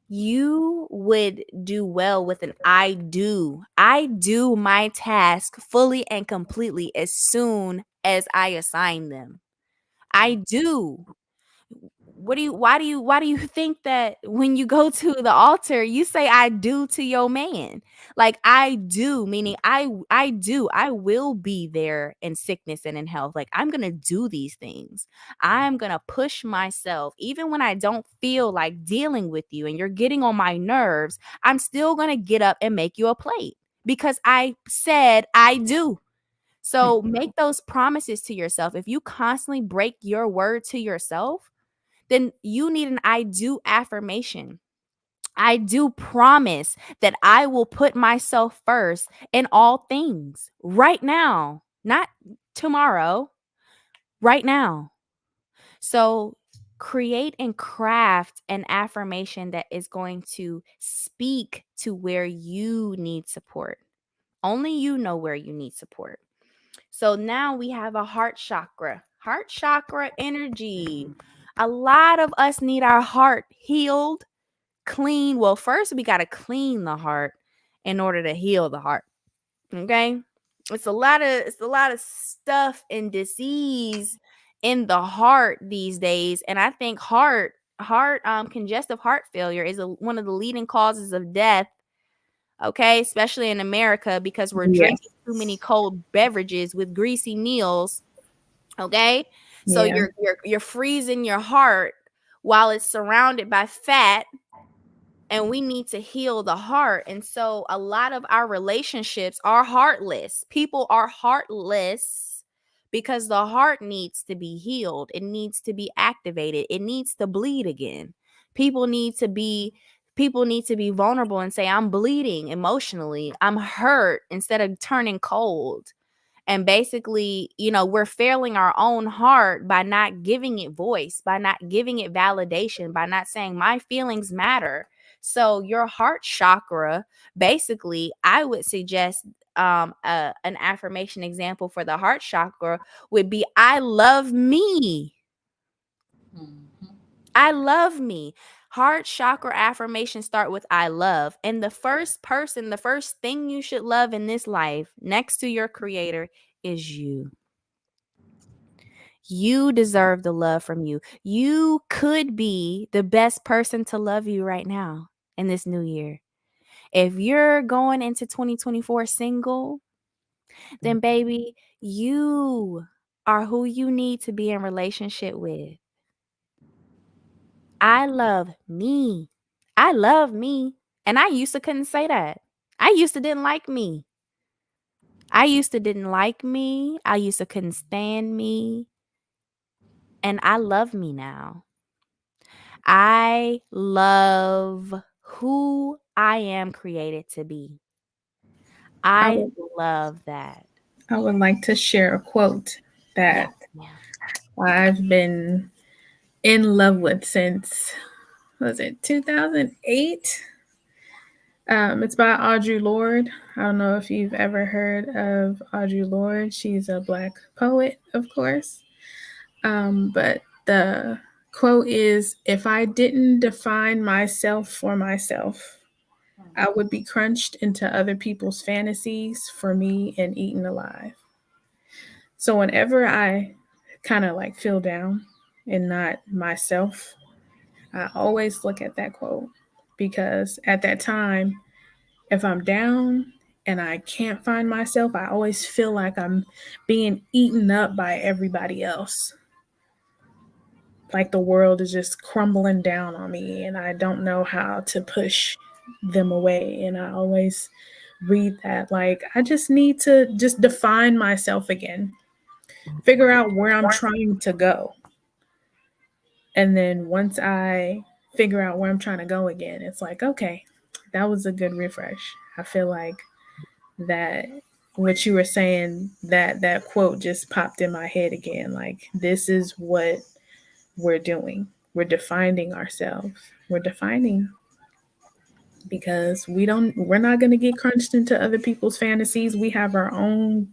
you would do well with an I do. I do my task fully and completely as soon as I assign them. I do. Why do you think that when you go to the altar you say I do to your man? Like I do, meaning I will be there in sickness and in health. Like I'm gonna do these things. I'm gonna push myself even when I don't feel like dealing with you and you're getting on my nerves. I'm still gonna get up and make you a plate because I said I do. So make those promises to yourself. If you constantly break your word to yourself, then you need an I do affirmation. I do promise that I will put myself first in all things right now, not tomorrow, right now. So create and craft an affirmation that is going to speak to where you need support. Only you know where you need support. So now we have a heart chakra energy. A lot of us need our heart healed, clean. Well, first we got to clean the heart in order to heal the heart. Okay? It's a lot of stuff and disease in the heart these days, and I think congestive heart failure is one of the leading causes of death. Okay, especially in America because we're drinking too many cold beverages with greasy meals. Okay, so you're freezing your heart while it's surrounded by fat. and we need to heal the heart. And so a lot of our relationships are heartless. People are heartless because the heart needs to be healed. It needs to be activated. It needs to bleed again. People need to be vulnerable and say, I'm bleeding emotionally. I'm hurt, instead of turning cold. And basically, we're failing our own heart by not giving it voice, by not giving it validation, by not saying my feelings matter. So your heart chakra, basically, I would suggest an affirmation example for the heart chakra would be, I love me. I love me. Heart chakra affirmations start with I love. And the first thing you should love in this life, next to your creator, is you. You deserve the love from you. You could be the best person to love you right now in this new year. If you're going into 2024 single, then baby, you are who you need to be in relationship with. I love me. I love me. And I used to couldn't say that. I used to didn't like me. I used to didn't like me. I used to couldn't stand me. And I love me now. I love who I am created to be. I love that. I would like to share a quote that I've been in love with since, was it 2008? It's by Audre Lorde. I don't know if you've ever heard of Audre Lorde. She's a Black poet, of course. But the quote is, if I didn't define myself for myself, I would be crunched into other people's fantasies for me and eaten alive. So whenever I kind of like feel down and not myself, I always look at that quote, because at that time, if I'm down and I can't find myself, I always feel like I'm being eaten up by everybody else. Like the world is just crumbling down on me and I don't know how to push them away. And I always read that like I just need to just define myself again, figure out where I'm trying to go. And then once I figure out where I'm trying to go again, it's like, okay, that was a good refresh. I feel like that what you were saying, that quote just popped in my head again. Like, this is what we're doing. We're defining ourselves. We're defining because we're not going to get crunched into other people's fantasies. We have our own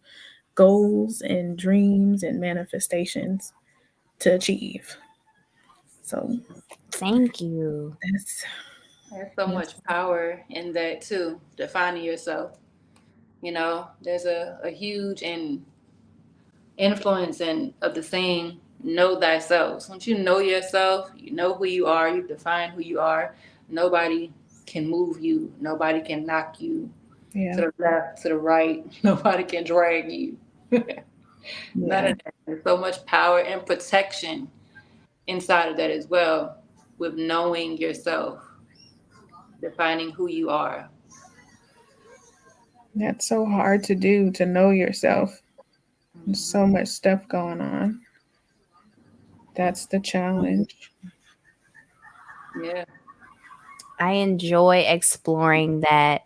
goals and dreams and manifestations to achieve. So thank you. There's so much power in that too, defining yourself. There's a huge influence of the saying, know thyself. Once you know yourself, you know who you are, you define who you are, nobody can move you. Nobody can knock you to the left, to the right. Nobody can drag you. None of that. There's so much power and protection inside of that as well, with knowing yourself, defining who you are. That's so hard to do, to know yourself. There's so much stuff going on. That's the challenge. Yeah. I enjoy exploring that.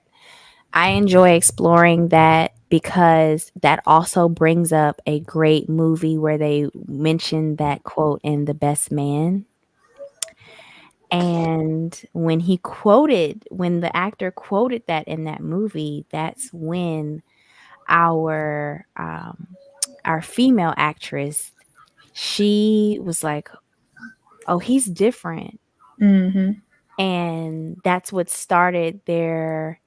Because that also brings up a great movie where they mentioned that quote in The Best Man. And when the actor quoted that in that movie, that's when our female actress, she was like, oh, he's different. Mm-hmm. And that's what started their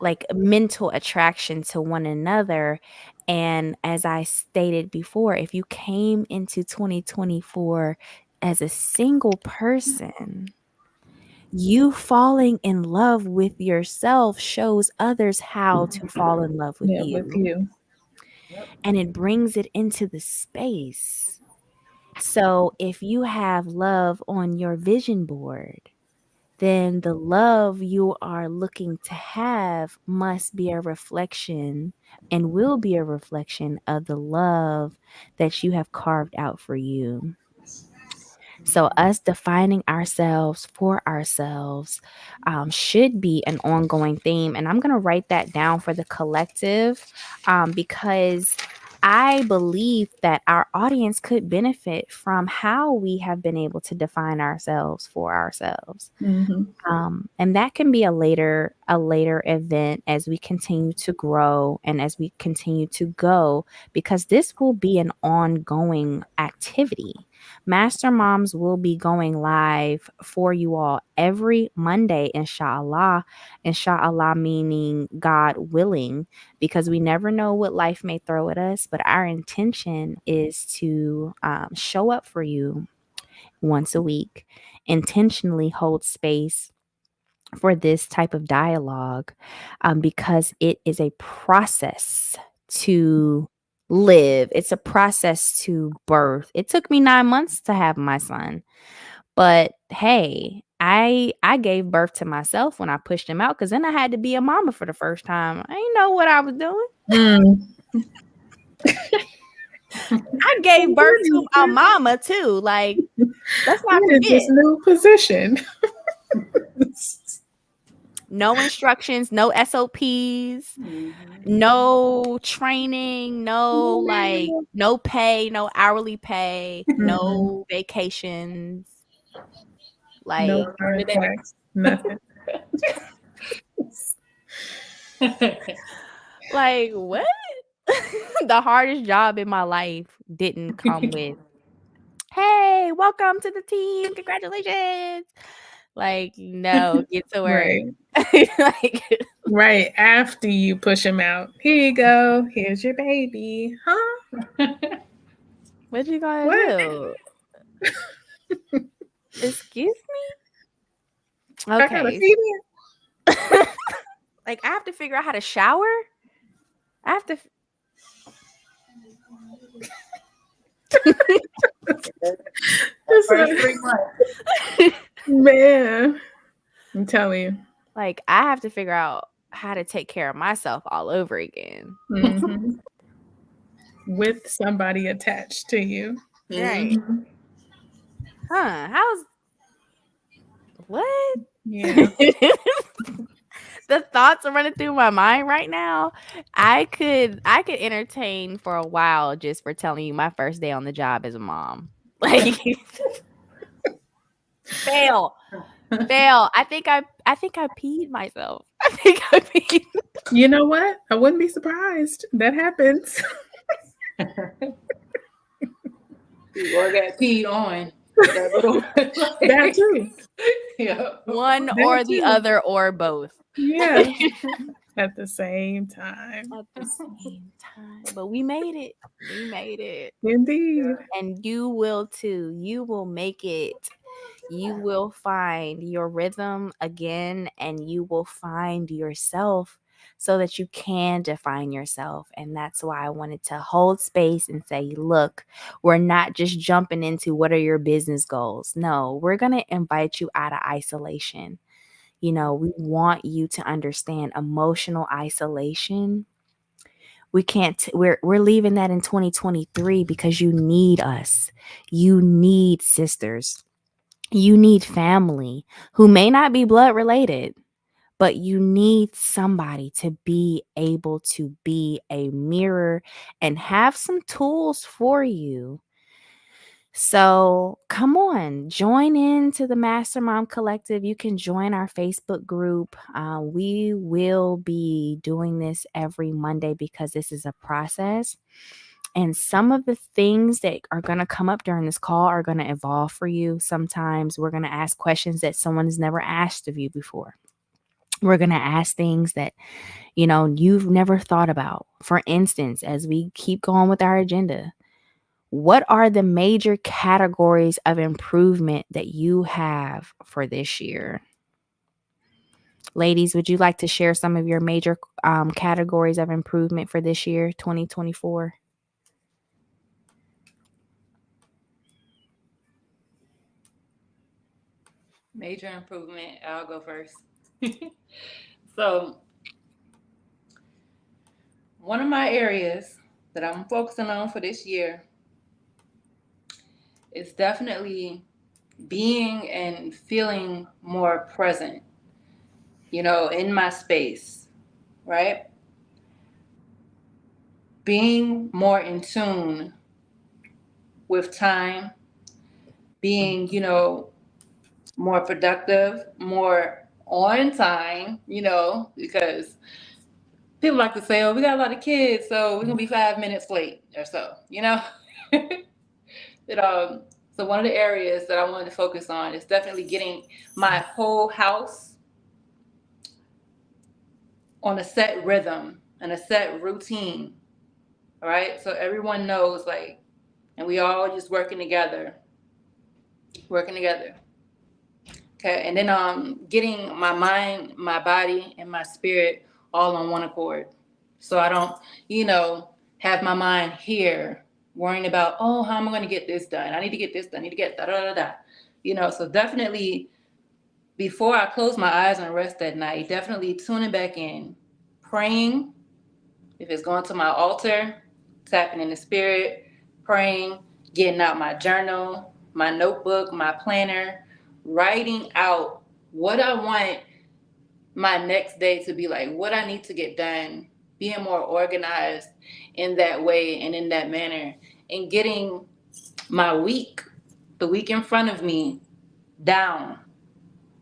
like mental attraction to one another. And as I stated before, if you came into 2024 as a single person, you falling in love with yourself shows others how to fall in love with you. With you. And it brings it into the space. So if you have love on your vision board, then the love you are looking to have must be a reflection and will be a reflection of the love that you have carved out for you. So, us defining ourselves for ourselves should be an ongoing theme. And I'm going to write that down for the collective because I believe that our audience could benefit from how we have been able to define ourselves for ourselves. Mhm. And that can be a later event as we continue to grow and as we continue to go, because this will be an ongoing activity. Master Moms will be going live for you all every Monday, inshallah. Inshallah meaning God willing, because we never know what life may throw at us. But our intention is to show up for you once a week, intentionally hold space for this type of dialogue because it is a process to live. It's a process to birth. It took me 9 months to have my son, but hey, I gave birth to myself when I pushed him out, because then I had to be a mama for the first time. I didn't know what I was doing. Mm. I gave birth to a mama too. Like, let's not What is forget. this new position? No instructions, no SOPs, no training, no pay, no hourly pay, no vacations. Like, No contacts, nothing. like what? The hardest job in my life didn't come with, hey, welcome to the team, congratulations. Like, no, get to work. Right. Like, Right after you push him out. Here you go. Here's your baby. Huh? what you gonna What? do? Excuse me? I gotta Okay. feed it. Like, I have to figure out how to shower. I have to. This First is- 3 months. Man, I'm telling you. Like, I have to figure out how to take care of myself all over again. Mhm. With somebody attached to you. Right. Huh? How's what? Yeah. The thoughts are running through my mind right now. I could entertain for a while just for telling you my first day on the job as a mom. Like, fail. I think I peed myself. I think I peed. You know what? I wouldn't be surprised. That happens. Or got peed on. That little That too. yeah. One That or the too. other or both. Yeah. At the same time. At the same time. But we made it. We made it. Indeed. And you will too. You will make it. You will find your rhythm again, and you will find yourself so that you can define yourself. And that's why I wanted to hold space and say, look, we're not just jumping into what are your business goals. No, we're going to invite you out of isolation. You know, we want you to understand emotional isolation. We can't, we're leaving that in 2023 because you need us. You need sisters. You need family who may not be blood related, but you need somebody to be able to be a mirror and have some tools for you. So come on, join into the Master Mom Collective. You can join our Facebook group. We will be doing this every Monday because this is a process. And some of the things that are going to come up during this call are going to evolve for you. Sometimes we're going to ask questions that someone has never asked of you before. We're going to ask things that, you know, you've never thought about. For instance, as we keep going with our agenda, what are the major categories of improvement that you have for this year? Ladies, would you like to share some of your major categories of improvement for this year, 2024? Major improvement. I'll go first. So, one of my areas that I'm focusing on for this year is definitely being and feeling more present, in my space, right? Being more in tune with time, being, more productive, more on time, because people like to say, oh, we got a lot of kids, so we're going to be 5 minutes late or so, But, so one of the areas that I wanted to focus on is definitely getting my whole house on a set rhythm and a set routine, all right? So everyone knows, like, and we all just working together. Okay, and then getting my mind, my body, and my spirit all on one accord. So I don't, have my mind here worrying about, oh, how am I going to get this done? I need to get this done. I need to get da da da da. So definitely before I close my eyes and rest at night, definitely tuning back in, praying. If it's going to my altar, tapping in the spirit, praying, getting out my journal, my notebook, my planner, writing out what I want my next day to be like, what I need to get done, being more organized in that way and in that manner, and getting my week, the week in front of me, down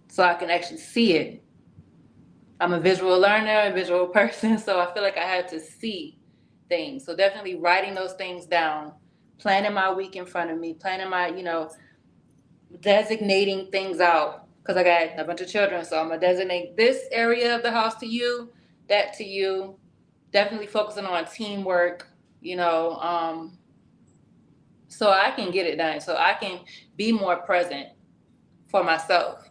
so I can actually see it. I'm a visual learner, a visual person, so I feel like I had to see things. So definitely writing those things down, planning my week in front of me, planning my, designating things out, because I got a bunch of children, so I'm gonna designate this area of the house to you, that to you. Definitely focusing on teamwork, so I can get it done, so I can be more present for myself,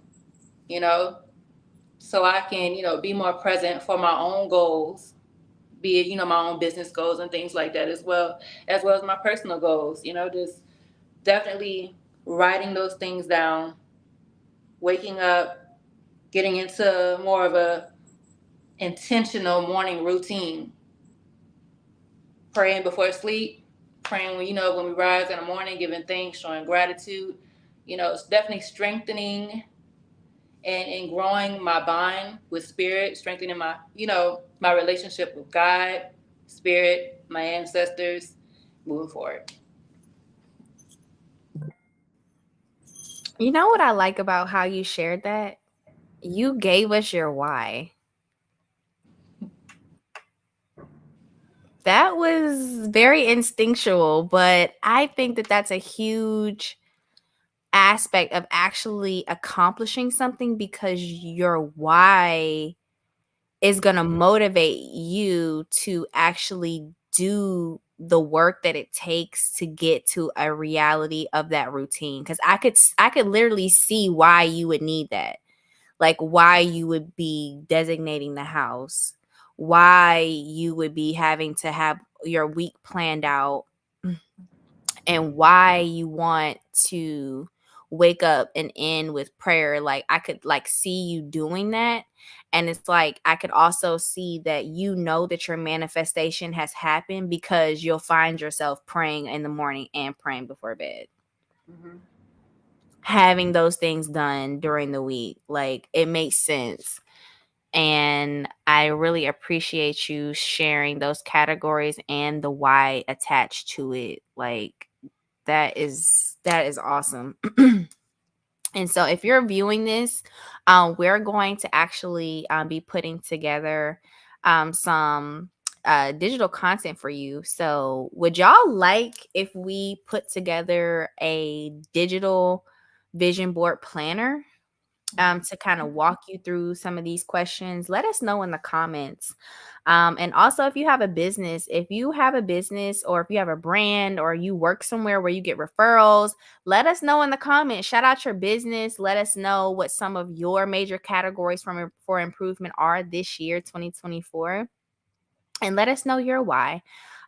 so I can, be more present for my own goals, be it, my own business goals and things like that, as well as my personal goals, just definitely writing those things down, waking up, getting into more of a intentional morning routine, praying before sleep, praying when we rise in the morning, giving thanks, showing gratitude. It's definitely strengthening and growing my bond with spirit, strengthening my relationship with God, spirit, my ancestors, moving forward. You know what I like about how you shared that? You gave us your why. That was very instinctual, but I think that that's a huge aspect of actually accomplishing something, because your why is going to motivate you to actually do the work that it takes to get to a reality of that routine. Because I could literally see why you would need that, like why you would be designating the house, why you would be having to have your week planned out, and why you want to wake up and end with prayer. Like I could like see you doing that. And it's like I could also see that that your manifestation has happened because you'll find yourself praying in the morning and praying before bed. Mm-hmm. Having those things done during the week. Like it makes sense. And I really appreciate you sharing those categories and the why attached to it. Like that is awesome. And so if you're viewing this, we're going to actually be putting together some digital content for you. So would y'all like if we put together a digital vision board planner to kind of walk you through some of these questions? Let us know in the comments. And also, if you have a business, or if you have a brand, or you work somewhere where you get referrals, let us know in the comments. Shout out your business. Let us know what some of your major categories for improvement are this year, 2024. And let us know your why.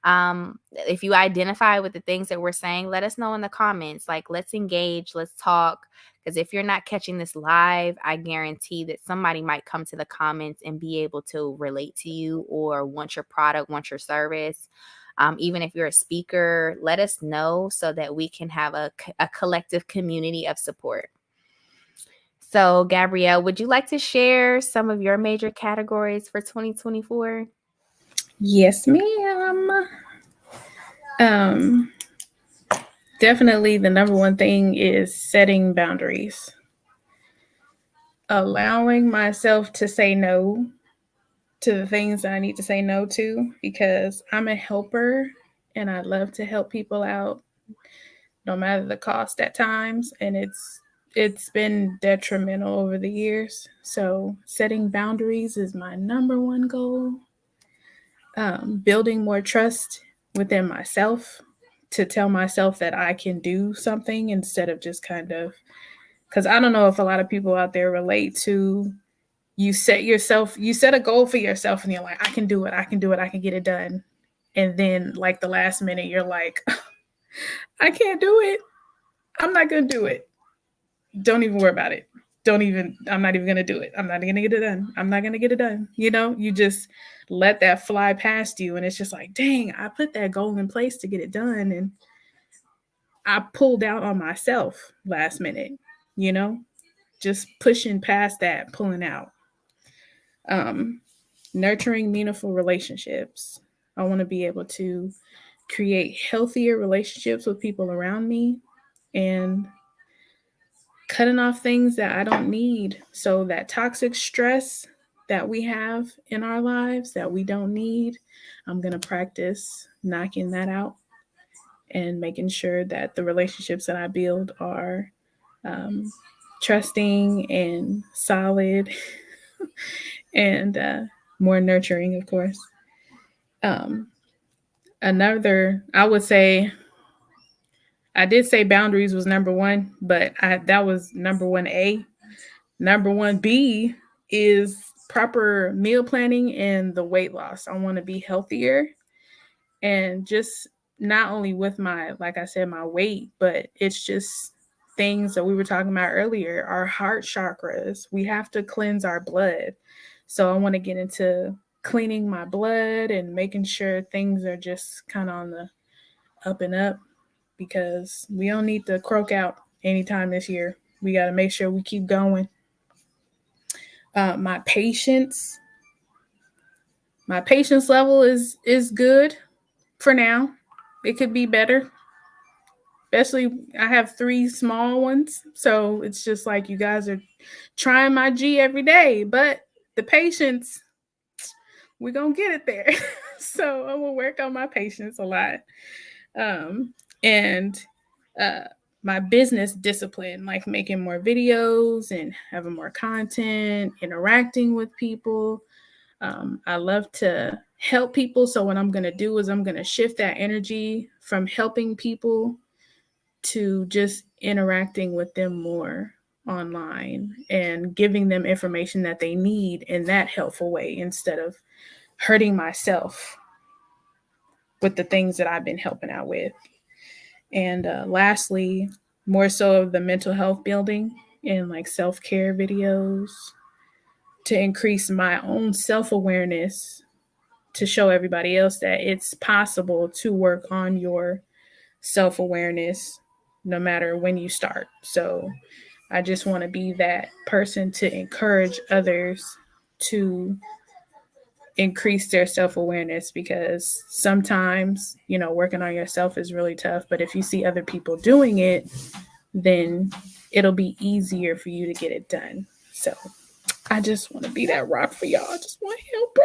If you identify with the things that we're saying, let us know in the comments. Like, let's engage, let's talk, Because if you're not catching this live, I guarantee that somebody might come to the comments and be able to relate to you or want your product, want your service. Even if you're a speaker, let us know so that we can have a collective community of support. So, Gabrielle, would you like to share some of your major categories for 2024? Yes, ma'am. Definitely the number one thing is setting boundaries. Allowing myself to say no to the things that I need to say no to, because I'm a helper and I love to help people out no matter the cost at times, and it's been detrimental over the years. So setting boundaries is my number one goal. Building more trust within myself to tell myself that I can do something instead of just kind of, because I don't know if a lot of people out there relate to, you set a goal for yourself and you're like, I can do it, I can get it done. And then like the last minute, you're like, I can't do it. I'm not going to do it. Don't even worry about it. I'm not even going to do it. I'm not going to get it done. I'm not going to get it done. You know, you just let that fly past you. And it's just like, dang, I put that goal in place to get it done. And I pulled out on myself last minute, you know, just pushing past that, pulling out. Nurturing meaningful relationships. I want to be able to create healthier relationships with people around me and cutting off things that I don't need. So that toxic stress that we have in our lives that we don't need, I'm going to practice knocking that out and making sure that the relationships that I build are trusting and solid and more nurturing, of course. Another, I would say, I did say boundaries was number one, but that was number 1A. Number 1B is proper meal planning and the weight loss. I want to be healthier and just not only with my, like I said, my weight, but it's just things that we were talking about earlier, our heart chakras. We have to cleanse our blood. So I want to get into cleaning my blood and making sure things are just kind of on the up and up, because we don't need to croak out anytime this year. We got to make sure we keep going. My patience level is good for now. It could be better. Especially, I have 3 small ones. So it's just like you guys are trying my G every day. But the patience, we're going to get it there. So I'm going to work on my patience a lot. And my business discipline, like making more videos and having more content, interacting with people. I love to help people. So what I'm going to do is I'm going to shift that energy from helping people to just interacting with them more online and giving them information that they need in that helpful way instead of hurting myself with the things that I've been helping out with. And lastly, more so of the mental health building and like self-care videos to increase my own self-awareness, to show everybody else that it's possible to work on your self-awareness no matter when you start. So I just want to be that person to encourage others to increase their self-awareness, because sometimes, you know, working on yourself is really tough, but if you see other people doing it, then it'll be easier for you to get it done. So I just want to be that rock for y'all. I just want help.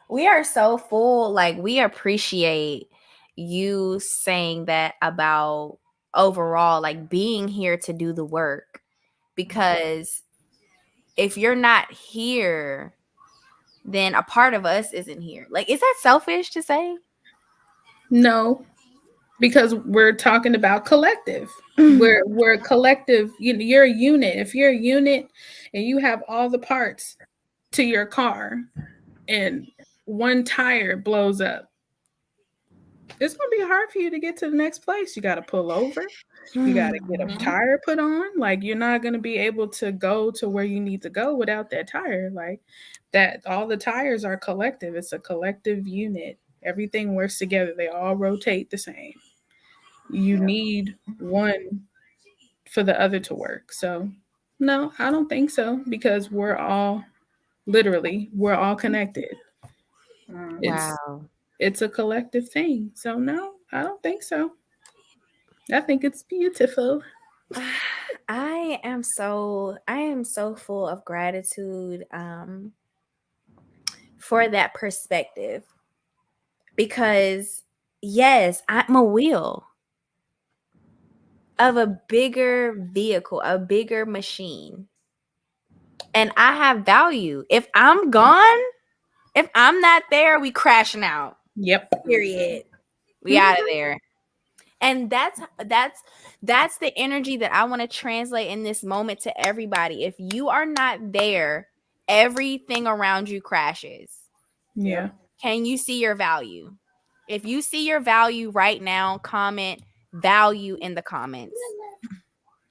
We are so full. Like, we appreciate you saying that about overall, like, being here to do the work, because if you're not here, then a part of us isn't here. Like, is that selfish to say? No, because we're talking about collective. We're a collective. You're a unit. If you're a unit and you have all the parts to your car and one tire blows up, it's gonna be hard for you to get to the next place. You got to pull over. You got to get a tire put on. Like, you're not going to be able to go to where you need to go without that tire. Like, that, all the tires are collective. It's a collective unit. Everything works together. They all rotate the same. You need one for the other to work. So, no, I don't think so, because we're all connected. Wow. It's a collective thing. So, no, I don't think so. I think it's beautiful. I am so full of gratitude for that perspective, because yes, I'm a wheel of a bigger vehicle, a bigger machine, and I have value. If I'm gone, if I'm not there, we crashing out. Yep. Period. We out of there. And that's the energy that I want to translate in this moment to everybody. If you are not there, everything around you crashes. Yeah. Can you see your value? If you see your value right now, comment value in the comments.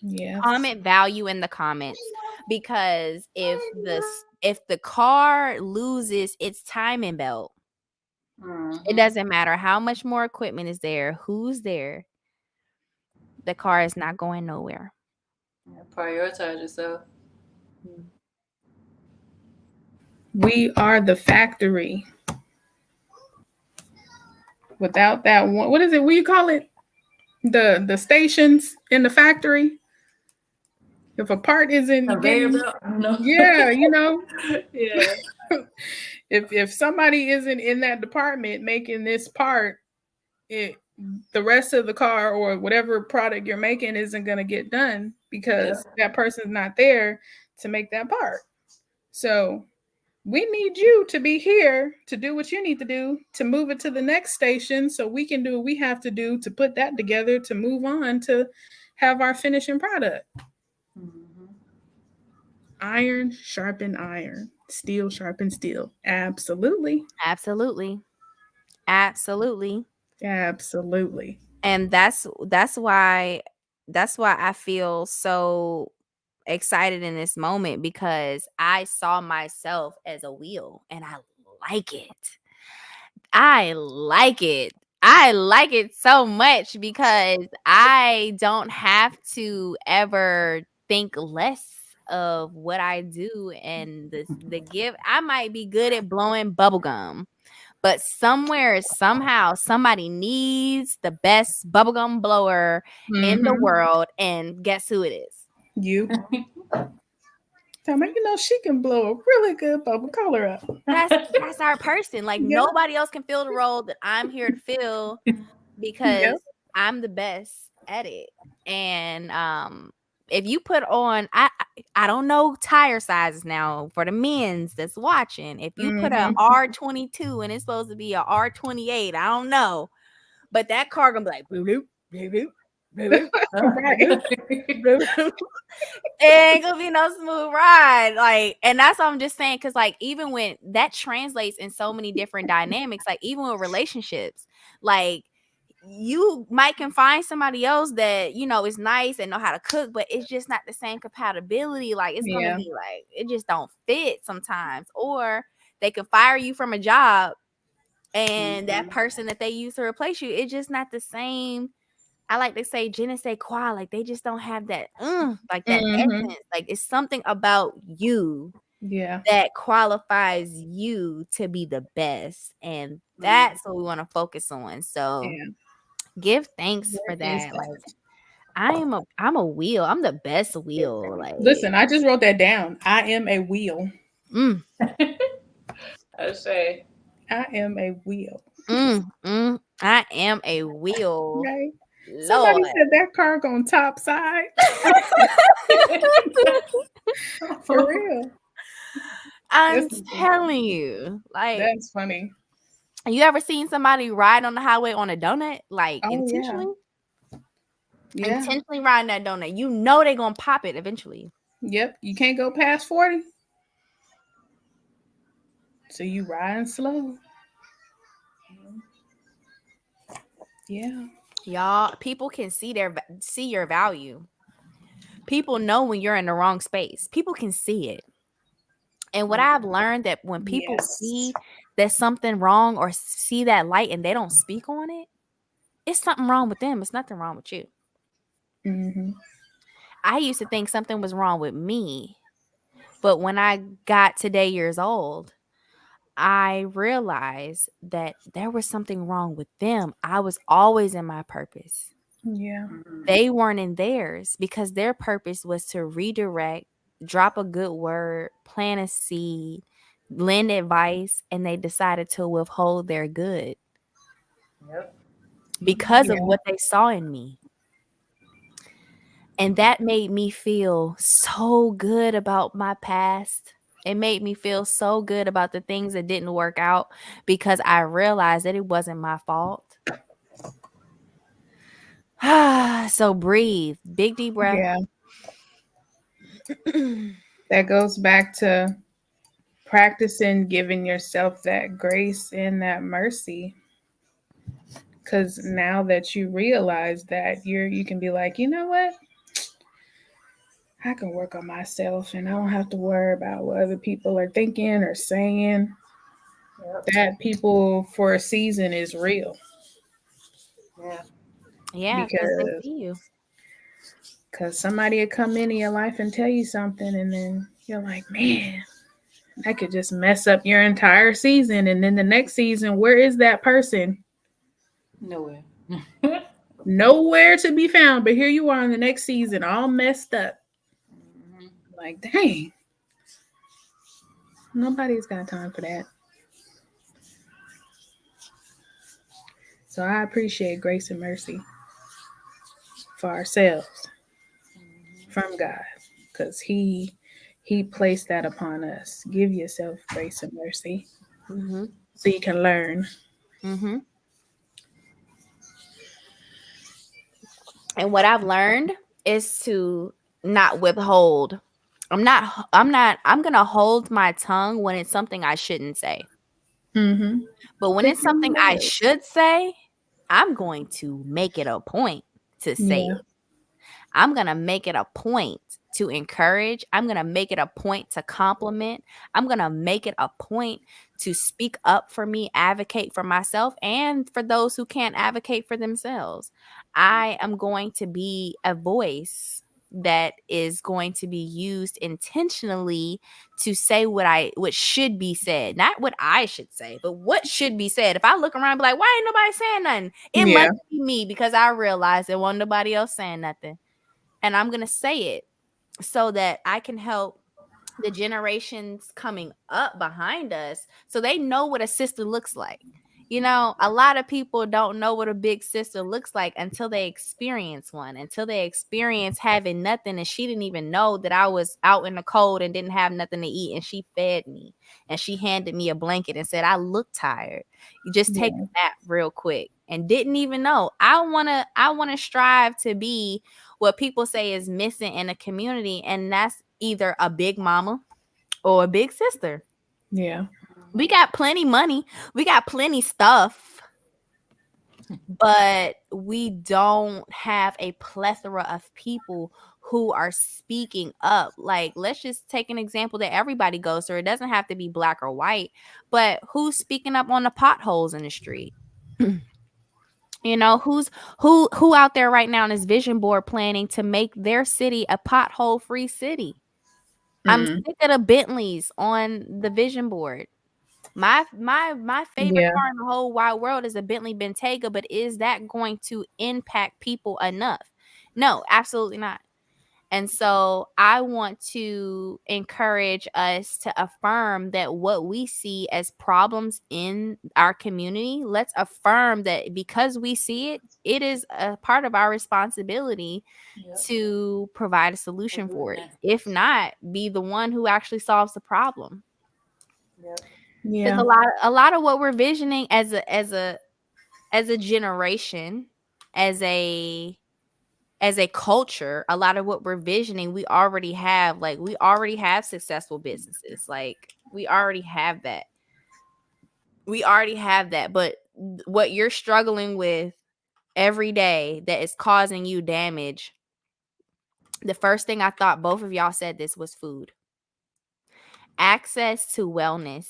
Yeah. Comment value in the comments, because if the car loses its timing belt, it doesn't matter how much more equipment is there, who's there. The car is not going nowhere. Prioritize yourself. We are the factory. Without that one, what is it? What do you call it? The stations in the factory. If a part isn't getting, yeah, you know, yeah. if somebody isn't in that department making this part, the rest of the car or whatever product you're making isn't going to get done, because that person's not there to make that part. So we need you to be here to do what you need to do to move it to the next station, so we can do what we have to do to put that together to move on to have our finishing product. Iron sharpen iron, steel sharpen steel. Absolutely. Absolutely. Absolutely. Absolutely. And that's why I feel so excited in this moment, because I saw myself as a wheel, and I like it. I like it so much, because I don't have to ever think less of what I do. And the gift, I might be good at blowing bubble gum, but somewhere, somehow, somebody needs the best bubblegum blower in the world. And guess who it is? You. Tell me, you know, she can blow a really good bubble. Call her up. That's our person. Like, nobody else can fill the role that I'm here to fill, because I'm the best at it. And if you put on, I don't know tire sizes now for the men's that's watching. If you put a R22 and it's supposed to be a R28, I don't know, but that car gonna be like bloop bloop bloop bloop bloop. It ain't gonna be no smooth ride. Like, and that's what I'm just saying, because like, even when that translates in so many different dynamics, like even with relationships, like you might can find somebody else that, you know, is nice and know how to cook, but it's just not the same compatibility. Like, it's gonna be like, it just don't fit sometimes. Or they could fire you from a job, and that person that they use to replace you, it's just not the same. I like to say je ne sais quoi, like they just don't have that like that essence. Like, it's something about you that qualifies you to be the best, and that's what we want to focus on. So give thanks for that. Like, I'm a wheel. I'm the best wheel. Like, listen, I just wrote that down. I am a wheel. I say I am a wheel. I am a wheel. Okay. Somebody said that car going top side. For real. I'm telling you. Like, that's funny. You ever seen somebody ride on the highway on a donut? Like, intentionally? Yeah. Intentionally riding that donut. You know they're going to pop it eventually. Yep. You can't go past 40. So you riding slow. Yeah. Y'all, people can see your value. People know when you're in the wrong space. People can see it. And what I've learned that when people Yes. see there's something wrong or see that light and they don't speak on it, it's something wrong with them. It's nothing wrong with you. Mm-hmm. I used to think something was wrong with me. But when I got to years old, I realized that there was something wrong with them. I was always in my purpose. Yeah. They weren't in theirs because their purpose was to redirect, drop a good word, plant a seed, lend advice, and they decided to withhold their good because of what they saw in me. And that made me feel so good about my past. It made me feel so good about the things that didn't work out because I realized that it wasn't my fault. So breathe. Big deep breath. Yeah. That goes back to practicing giving yourself that grace and that mercy. Because now that you realize that, you can be like, you know what? I can work on myself and I don't have to worry about what other people are thinking or saying. That people for a season is real. Yeah, because they see you. Because somebody will come into your life and tell you something, and then you're like, man, that could just mess up your entire season. And then the next season, where is that person? Nowhere. Nowhere to be found. But here you are in the next season, all messed up. Like, dang. Nobody's got time for that. So I appreciate grace and mercy for ourselves from God, because He placed that upon us. Give yourself grace and mercy so you can learn. And what I've learned is to not withhold. I'm gonna hold my tongue when it's something I shouldn't say. Mm-hmm. But when it's something I should say, I'm going to make it a point to say Yeah. it. I'm going to make it a point to encourage. I'm going to make it a point to compliment. I'm going to make it a point to speak up for me, advocate for myself, and for those who can't advocate for themselves. I am going to be a voice that is going to be used intentionally to say what should be said. Not what I should say, but what should be said. If I look around and be like, why ain't nobody saying nothing? It Yeah. must be me, because I realize there wasn't nobody else saying nothing. And I'm going to say it so that I can help the generations coming up behind us so they know what a sister looks like. You know, a lot of people don't know what a big sister looks like until they experience one, until they experience having nothing. And she didn't even know that I was out in the cold and didn't have nothing to eat. And she fed me and she handed me a blanket and said, I look tired. You just take a nap real quick, and didn't even know. I want to strive to be what people say is missing in a community. And that's either a big mama or a big sister. Yeah. We got plenty money. We got plenty stuff. But we don't have a plethora of people who are speaking up. Like, let's just take an example that everybody goes through. It doesn't have to be black or white, but who's speaking up on the potholes in the street? You know, who out there right now in this vision board planning to make their city a pothole free city? I'm sick of the Bentleys on the vision board. My favorite car in the whole wide world is a Bentley Bentayga, but is that going to impact people enough? No, absolutely not. And so I want to encourage us to affirm that what we see as problems in our community, let's affirm that because we see it, it is a part of our responsibility to provide a solution for it. If not, be the one who actually solves the problem. Because a lot of what we're visioning as a generation, as a culture, a lot of what we're visioning, we already have. Like, we already have successful businesses. Like, we already have that. But what you're struggling with every day that is causing you damage, the first thing I thought, both of y'all said this, was food. Access to wellness.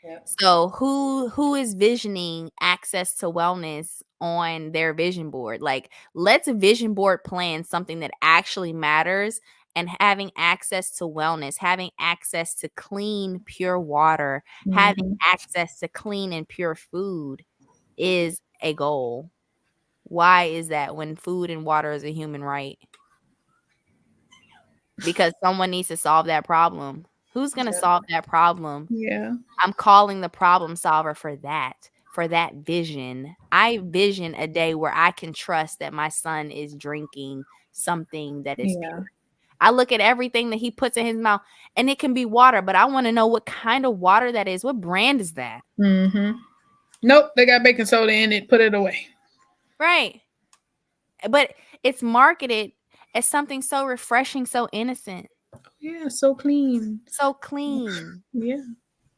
Yep. So who is visioning access to wellness on their vision board? Like, let's vision board plan something that actually matters, and having access to wellness, having access to clean, pure water, having access to clean and pure food is a goal. Why is that when food and water is a human right? Because someone needs to solve that problem. Who's going to solve that problem? Yeah. I'm calling the problem solver for that vision. I vision a day where I can trust that my son is drinking something that is pure. I look at everything that he puts in his mouth, and it can be water, but I want to know what kind of water that is. What brand is that? Nope, they got baking soda in it. Put it away. Right. But it's marketed as something so refreshing, so innocent. Yeah, so clean. So clean. Yeah.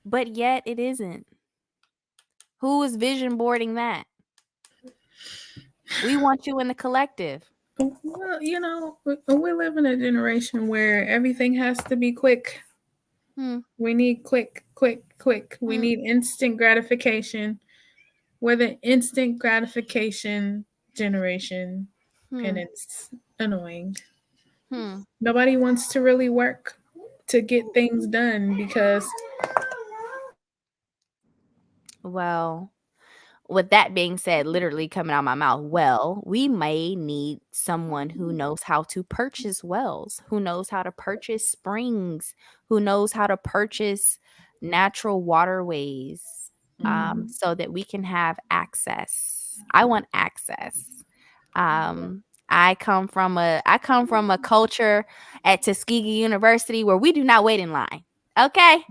But yet it isn't. Who is vision boarding that? We want you in the collective. Well, you know, we live in a generation where everything has to be quick. We need quick. We need instant gratification. We're the instant gratification generation, and it's annoying. Nobody wants to really work to get things done because... Well, with that being said, literally coming out of my mouth, well, we may need someone who knows how to purchase wells, who knows how to purchase springs, who knows how to purchase natural waterways, so that we can have access. I want access. I come from a culture at Tuskegee University where we do not wait in line. Okay.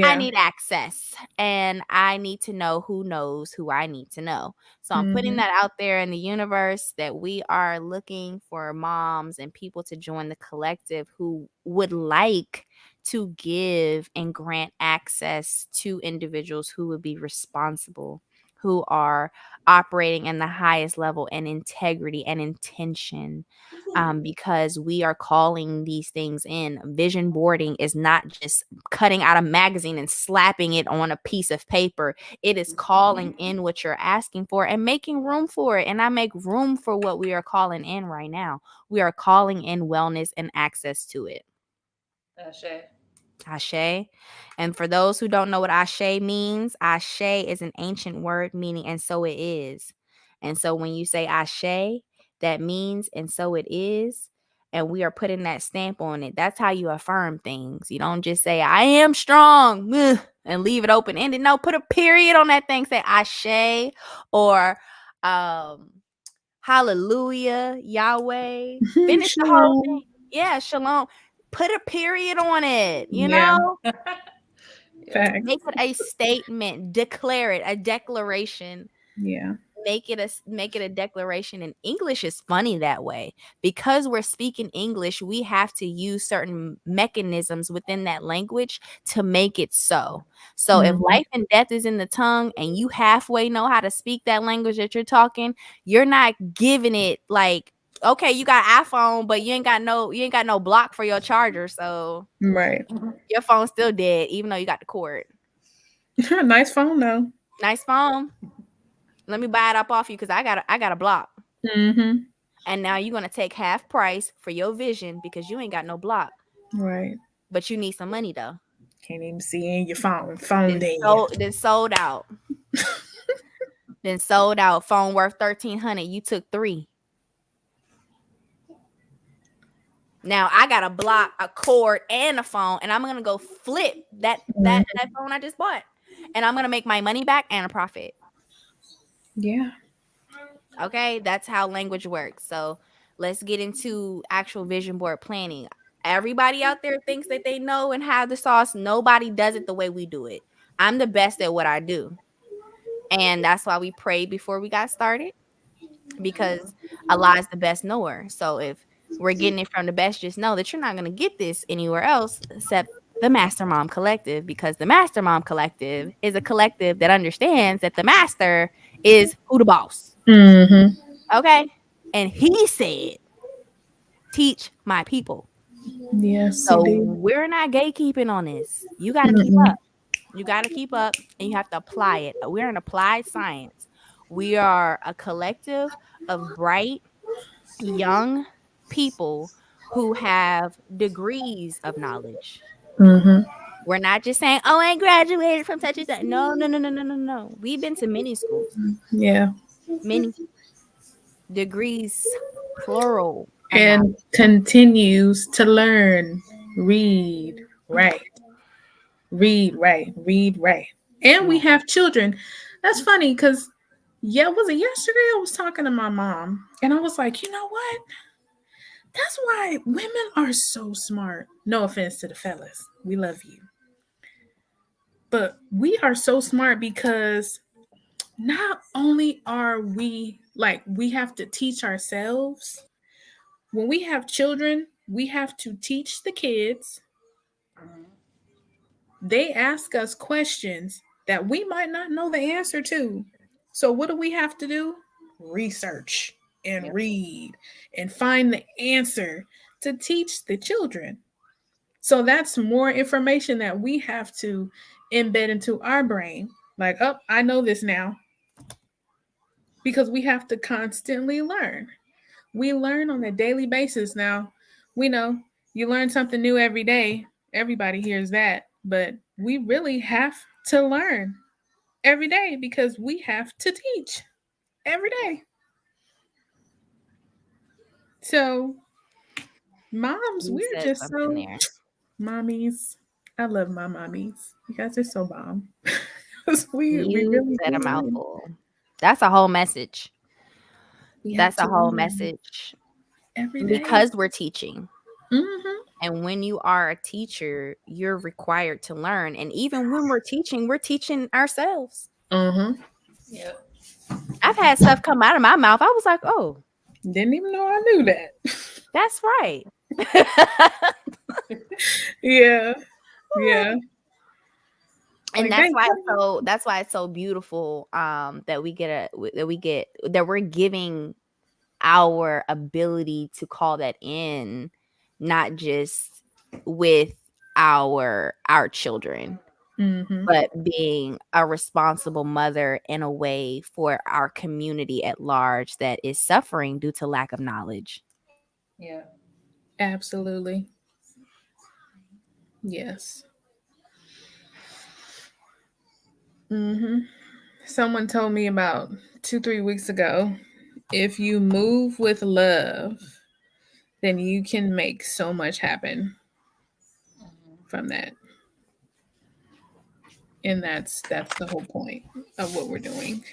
I need access, and I need to know who knows who I need to know. So I'm putting that out there in the universe that we are looking for moms and people to join the collective who would like to give and grant access to individuals who would be responsible, who are operating in the highest level and integrity and intention, because we are calling these things in. Vision boarding is not just cutting out a magazine and slapping it on a piece of paper. It is calling in what you're asking for and making room for it. And I make room for what we are calling in right now. We are calling in wellness and access to it. Ashe. And for those who don't know what ashe means, ashe is an ancient word meaning and so it is. And so when you say ashe, that means and so it is. And we are putting that stamp on it. That's how you affirm things. You don't just say, I am strong, and leave it open ended. No, put a period on that thing. Say ashe or hallelujah, Yahweh. Finish the whole thing. Yeah, shalom. Put a period on it, you know? Make it a statement, declare it, a declaration. Yeah. Make it a declaration. And English is funny that way. Because we're speaking English, we have to use certain mechanisms within that language to make it so. So if life and death is in the tongue and you halfway know how to speak that language that you're talking, you're not giving it like, okay, you got iPhone, but you ain't got no block for your charger, so your phone's still dead, even though you got the cord. Nice phone though. Nice phone. Let me buy it up off you because I got a block. And now you're gonna take half price for your vision because you ain't got no block. Right. But you need some money though. Can't even see in your phone. Phone dead. Then sold out. Then sold out. Phone worth $1,300. You took 3. Now I got a block, a cord, and a phone, and I'm gonna go flip that phone I just bought, and I'm gonna make my money back and a profit. Yeah. Okay, that's how language works. So let's get into actual vision board planning. Everybody out there thinks that they know and have the sauce. Nobody does it the way we do it. I'm the best at what I do, and that's why we prayed before we got started, because Allah is the best knower. So if we're getting it from the best, just know that you're not going to get this anywhere else except the Master Mom Collective, because the Master Mom Collective is a collective that understands that the master is who the boss. Mm-hmm. Okay. And he said, teach my people. Yes, he So did. we're not gatekeeping on this. You got to keep Mm-mm. up. You got to keep up and you have to apply it. We're in applied science. We are a collective of bright, young people who have degrees of knowledge. Mm-hmm. We're not just saying, oh, I graduated from such and such. No, no, no, no, no, no, no. We've been to many schools, Yeah. many degrees, plural of knowledge. And continues to learn, read, write, read, write, read, write. And we Yeah. have children. That's funny because, yeah, was it yesterday? I was talking to my mom and I was like, you know what? That's why women are so smart. No offense to the fellas. We love you. But we are so smart because not only are we like, we have to teach ourselves. When we have children, we have to teach the kids. They ask us questions that we might not know the answer to. So, what do we have to do? Research and Yep. read and find the answer to teach the children. So, that's more information that we have to embed into our brain. Like, oh, I know this now because we have to constantly learn. We learn on a daily basis now. We know you learn something new every day. Everybody hears that, but we really have to learn every day because we have to teach every day. So, moms, You we're said just something so there. mommies. I love my mommies. You guys are so bomb. we You really said a do. mouthful. That's a whole message. We have That's a to whole learn message every day. because we're teaching. Mm-hmm. And when you are a teacher, you're required to learn. And even when we're teaching ourselves. Mm-hmm. Yep. I've had stuff come out of my mouth. I was like, oh, Didn't even know I knew that. that's right. Yeah. Yeah. And Like they that's why it's so beautiful that we're giving our ability to call that in, not just with our children, mm-hmm. but being a responsible mother in a way for our community at large that is suffering due to lack of knowledge. Yeah. Absolutely. Yes. Mm-hmm. Someone told me about 2, 3 weeks ago, if you move with love, then you can make so much happen from that. And that's the whole point of what we're doing.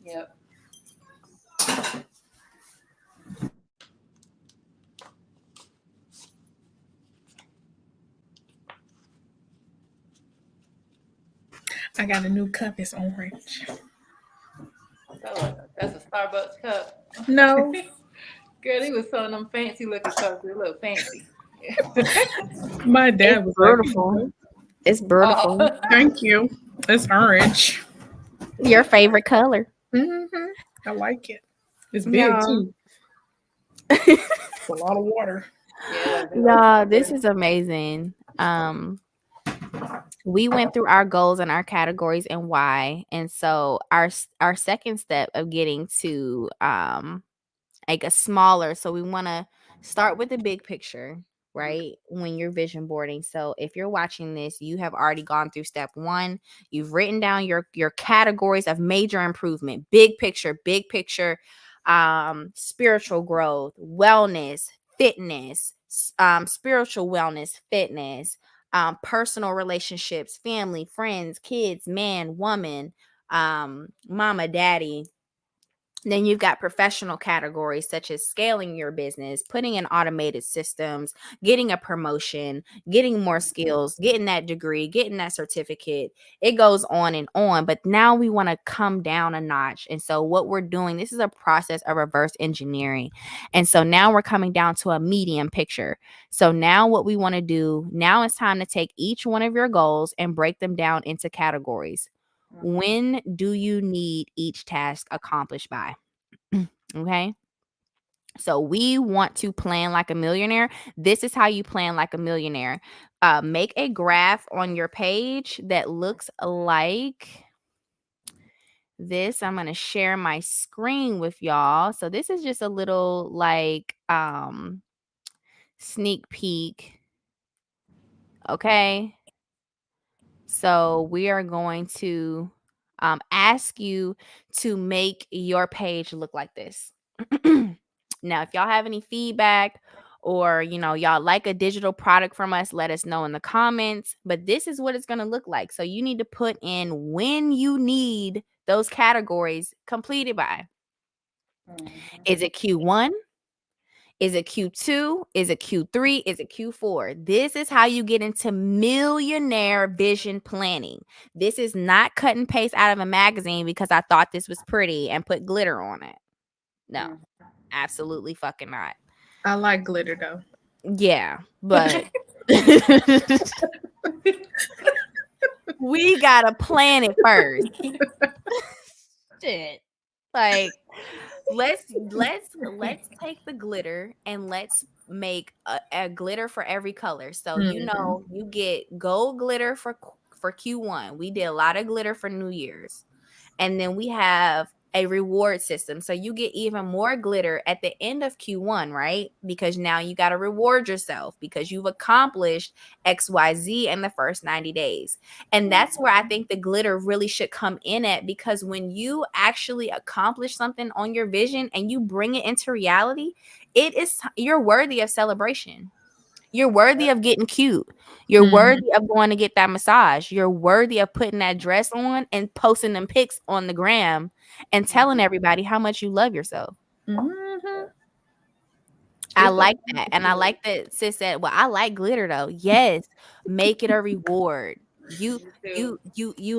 Yep. I got a new cup. It's orange. Oh, that's a Starbucks cup. No, Girl, he was selling them fancy looking cups. They look fancy. my dad It's was beautiful. like, It's beautiful. Oh. "Thank you. It's orange. Your favorite color. Mm-hmm. I like it. It's big Yeah. too. It's a lot of water. Yeah. No, this is amazing. We went through our goals and our categories and why. And so our second step of getting to like a smaller, so we want to start with the big picture, right? When you're vision boarding. So if you're watching this, you have already gone through step 1. You've written down your categories of major improvement, big picture, spiritual growth, wellness, fitness, spiritual wellness, fitness, personal relationships, family, friends, kids, man, woman, mama, daddy. Then you've got professional categories such as scaling your business, putting in automated systems, getting a promotion, getting more skills, getting that degree, getting that certificate. It goes on and on. But now we want to come down a notch. And so what we're doing, this is a process of reverse engineering. And so now we're coming down to a medium picture. So now what we want to do, now it's time to take each one of your goals and break them down into categories. When do you need each task accomplished by? Okay. So we want to plan like a millionaire. This is how you plan like a millionaire. Make a graph on your page that looks like this. I'm going to share my screen with y'all. So this is just a little like sneak peek. Okay. So we are going to ask you to make your page look like this. Now, if y'all have any feedback or, y'all like a digital product from us, let us know in the comments. But this is what it's going to look like. So you need to put in when you need those categories completed by. Is it Q1? Is it Q2? Is it Q3? Is it Q4? This is how you get into millionaire vision planning. This is not cut and paste out of a magazine because I thought this was pretty and put glitter on it. No, absolutely fucking not. I like glitter though. Yeah, but we gotta plan it first. Shit. Like, let's take the glitter and let's make a glitter for every color. So you get gold glitter for Q1. We did a lot of glitter for New Year's, and then we have a reward system. So you get even more glitter at the end of Q1, right? Because now you got to reward yourself because you've accomplished XYZ in the first 90 days. And that's where I think the glitter really should come in at, because when you actually accomplish something on your vision and you bring it into reality, you're worthy of celebration. You're worthy of getting cute. You're worthy of going to get that massage. You're worthy of putting that dress on and posting them pics on the gram and telling everybody how much you love yourself. I like that. And I like that sis said, well, I like glitter though. Yes. Make it a reward. You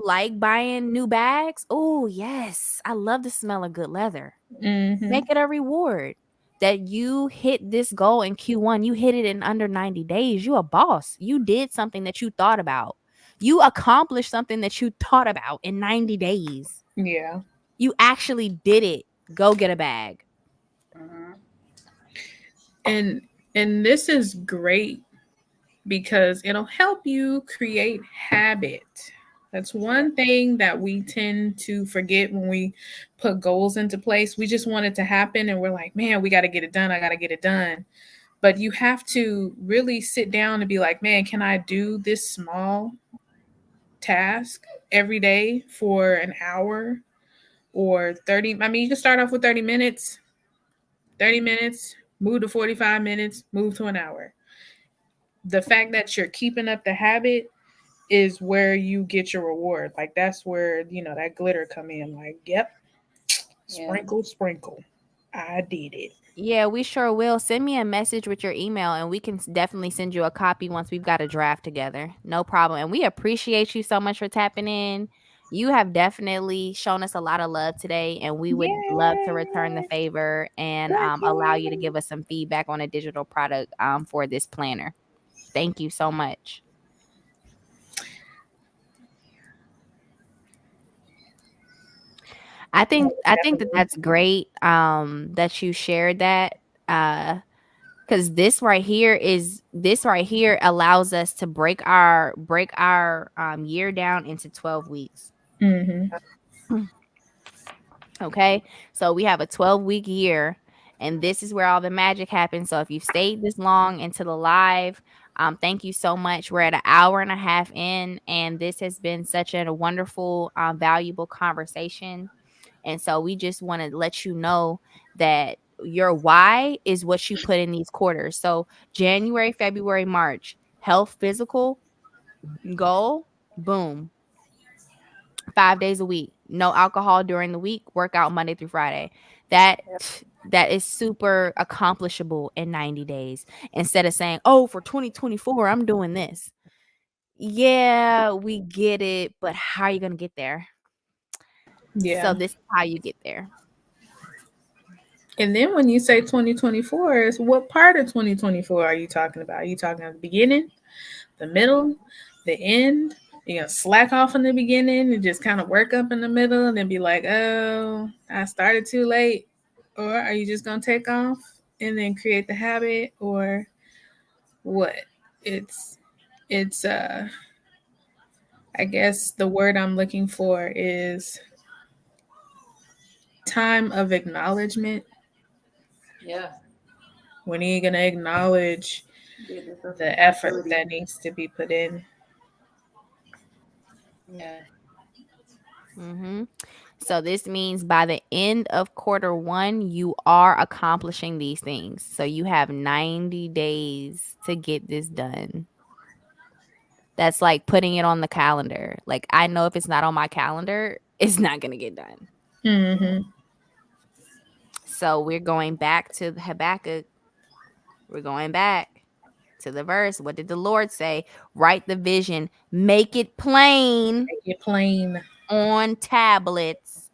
like buying new bags? Oh, yes. I love the smell of good leather. Make it a reward. That you hit this goal in Q1, you hit it in under 90 days. You a boss. You did something that you thought about. You accomplished something that you thought about in 90 days. Yeah. You actually did it. Go get a bag. And this is great because it'll help you create habit. That's one thing that we tend to forget when we put goals into place. We just want it to happen and we're like, man, we got to get it done. I got to get it done. But you have to really sit down and be like, man, can I do this small task every day for an hour or 30? I mean, you can start off with 30 minutes, move to 45 minutes, move to an hour. The fact that you're keeping up the habit is where you get your reward. Like that's where, that glitter come in. Like, yep, sprinkle. I did it. Yeah, we sure will. Send me a message with your email and we can definitely send you a copy once we've got a draft together. No problem. And we appreciate you so much for tapping in. You have definitely shown us a lot of love today, and we would love to return the favor and allow you to give us some feedback on a digital product for this planner. Thank you so much. I think that's great that you shared that, because this right here allows us to break our year down into 12 weeks. Okay, so we have a 12-week year, and this is where all the magic happens. So if you've stayed this long into the live, thank you so much. We're at an hour and a half in, and this has been such a wonderful, valuable conversation. And so we just want to let you know that your why is what you put in these quarters. So January, February, March, health, physical goal, boom. 5 days a week, no alcohol during the week, workout Monday through Friday. That is super accomplishable in 90 days. Instead of saying, oh, for 2024, I'm doing this. Yeah, we get it. But how are you going to get there? Yeah. So this is how you get there. And then when you say 2024, what part of 2024 are you talking about? Are you talking at the beginning, the middle, the end? You're gonna slack off in the beginning and just kind of work up in the middle and then be like, oh, I started too late? Or are you just gonna take off and then create the habit, or what? It's I guess the word I'm looking for is time of acknowledgement. Yeah. When are you gonna acknowledge the effort that needs to be put in? Yeah. Mm-hmm. So this means by the end of Q1, you are accomplishing these things. So you have 90 days to get this done. That's like putting it on the calendar. Like, I know if it's not on my calendar, it's not going to get done. Mm-hmm. So we're going back to Habakkuk. We're going back to the verse. What did the Lord say? Write the vision, make it plain Make it plain. on tablets,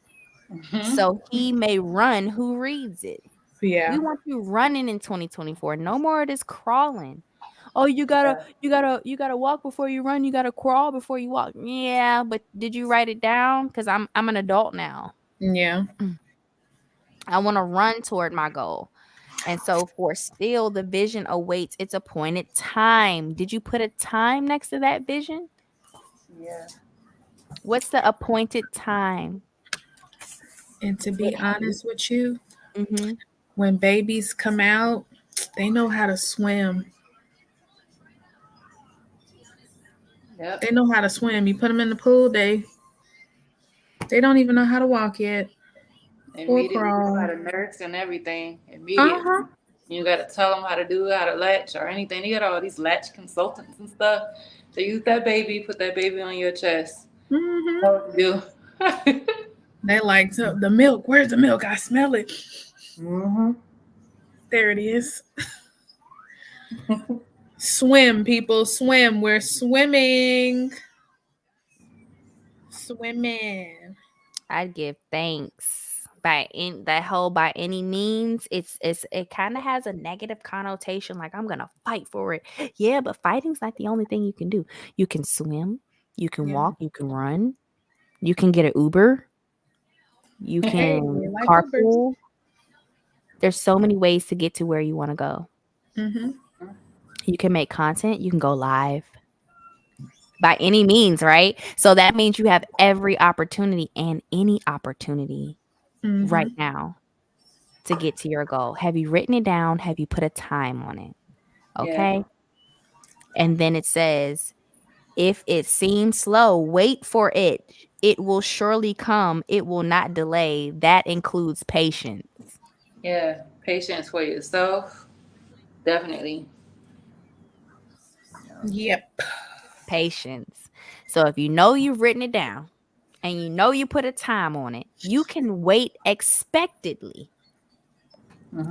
Mm-hmm. so he may run who reads it. Yeah. We want you running in 2024. No more of this crawling. Oh, you gotta walk before you run. You gotta crawl before you walk. Yeah, but did you write it down? Because I'm an adult now. Yeah. I want to run toward my goal. And so for still, the vision awaits its appointed time. Did you put a time next to that vision? Yeah. What's the appointed time? And to be honest with you, Mm-hmm. when babies come out, they know how to swim. Yep. They know how to swim. You put them in the pool, they don't even know how to walk yet. Immediately, Or you know how crawl. to nurse and everything. Immediately. Uh-huh. You got to tell them how to do, how to latch or anything. You got all these latch consultants and stuff. So use that baby, put that baby on your chest. Mm-hmm. Know what to do. They like, so the milk. Where's the milk? I smell it. Mm-hmm. There it is. Swim, people, swim. We're swimming. Swimming. I'd give thanks by any means. It kind of has a negative connotation, like I'm gonna fight for it. Yeah, but fighting's not the only thing you can do. You can swim, you can walk, you can run, you can get an Uber, you Hey, can we like carpool. There's so many ways to get to where you want to go. Mm-hmm. You can make content, you can go live. By any means, right? So that means you have every opportunity and any opportunity right now to get to your goal. Have you written it down? Have you put a time on it? Okay. Yeah. And then it says, if it seems slow, wait for it. It will surely come. It will not delay. That includes patience. Yeah. Patience for yourself. Definitely. Yep. Patience. So if you know you've written it down and you know you put a time on it, you can wait expectedly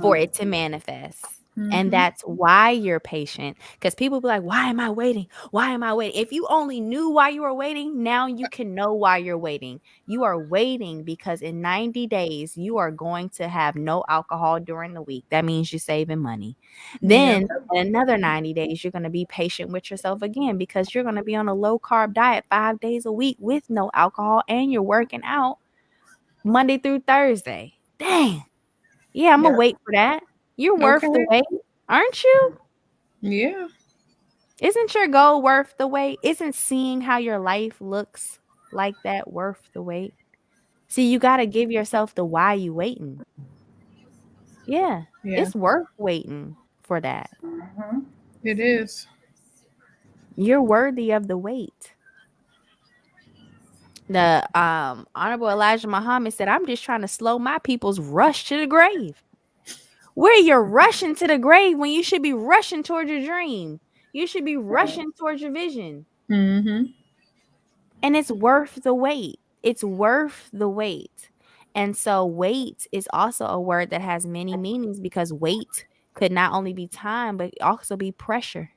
for it to manifest. And that's why you're patient. Because people be like, why am I waiting? Why am I waiting? If you only knew why you were waiting, now you can know why you're waiting. You are waiting because in 90 days, you are going to have no alcohol during the week. That means you're saving money. Then in another 90 days, you're going to be patient with yourself again because you're going to be on a low carb diet 5 days a week with no alcohol, and you're working out Monday through Thursday. Dang. Yeah, I'm going to wait for that. You're worth the wait, aren't you? Yeah. Isn't your goal worth the wait? Isn't seeing how your life looks like that worth the wait? See, you got to give yourself the why you waiting. Yeah, it's worth waiting for that. Mm-hmm. It is. You're worthy of the wait. The Honorable Elijah Muhammad said, I'm just trying to slow my people's rush to the grave. Where you're rushing to the grave when you should be rushing towards your dream. You should be rushing towards your vision. Mm-hmm. And it's worth the wait. It's worth the wait. And so wait is also a word that has many meanings, because wait could not only be time, but also be pressure.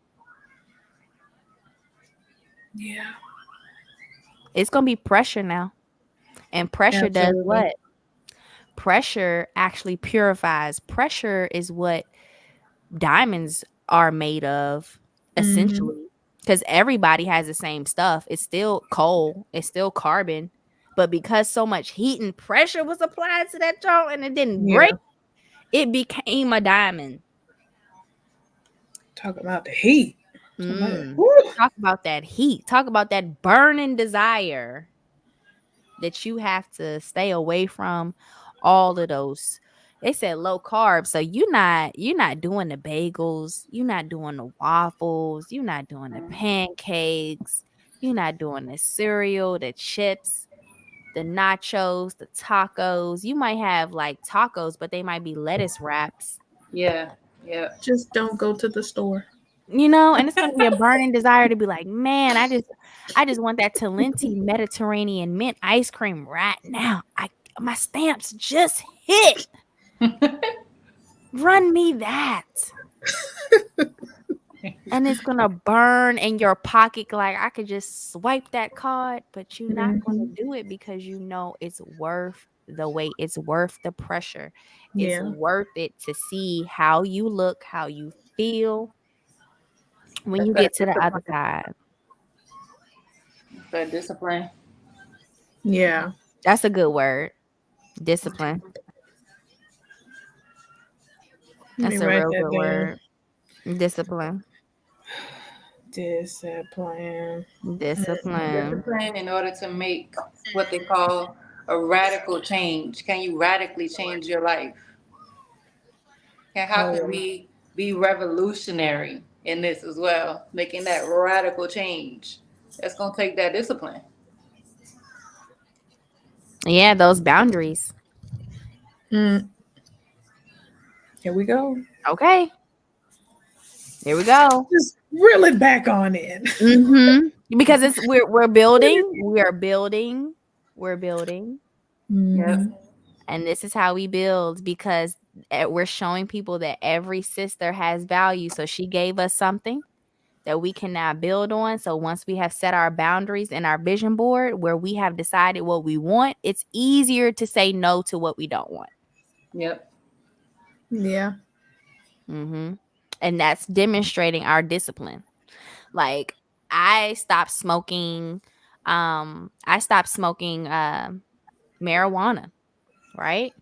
Yeah. It's going to be pressure now. And pressure does what? Pressure actually purifies. Pressure is what diamonds are made of, essentially. because everybody has the same stuff. It's still coal, it's still carbon, but because so much heat and pressure was applied to that joint and it didn't break, it became a diamond. Talk about the heat. Talk about that heat. Talk about that burning desire that you have to stay away from. All of those. They said low carb, so you're not doing the bagels, you're not doing the waffles, you're not doing the pancakes, you're not doing the cereal, the chips, the nachos, the tacos. You might have like tacos, but they might be lettuce wraps. Yeah. Just don't go to the store. You know, and it's gonna be a burning desire to be like, man, I just want that Talenti Mediterranean mint ice cream right now. My stamps just hit. Run me that. And it's gonna burn in your pocket. Like I could just swipe that card, but you're not gonna do it because you know it's worth the wait. It's worth the pressure. It's worth it to see how you look, how you feel when you get to the other side. But discipline. Yeah. That's a good word. Discipline. That's a real good word. Discipline. Discipline. Discipline in order to make what they call a radical change. Can you radically change your life? And how can we be revolutionary in this as well? Making that radical change. That's going to take that discipline. Yeah, those boundaries. Here we go. Okay. Here we go. Just reel it back on in. Because we're building. We're building. Yep. And this is how we build, because we're showing people that every sister has value. So she gave us something that we can now build on. So once we have set our boundaries and our vision board where we have decided what we want, it's easier to say no to what we don't want. Yep. Yeah. And that's demonstrating our discipline. Like I stopped smoking marijuana, right?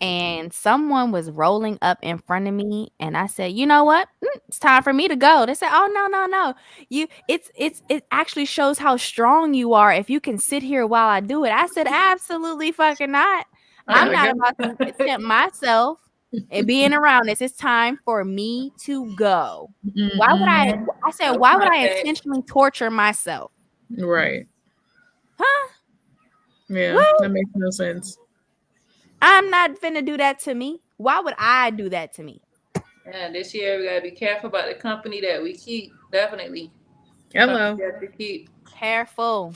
And someone was rolling up in front of me, and I said, "You know what? It's time for me to go." They said, "Oh no! It actually shows how strong you are if you can sit here while I do it." I said, "Absolutely fucking not. I'm not about to tempt myself and being around this. It's time for me to go." Why would I? I said, "Why would I intentionally torture myself?" Right. Huh? Yeah, that makes no sense. I'm not finna do that to me. Why would I do that to me? Yeah, this year we gotta be careful about the company that we keep. Definitely. Hello. Careful.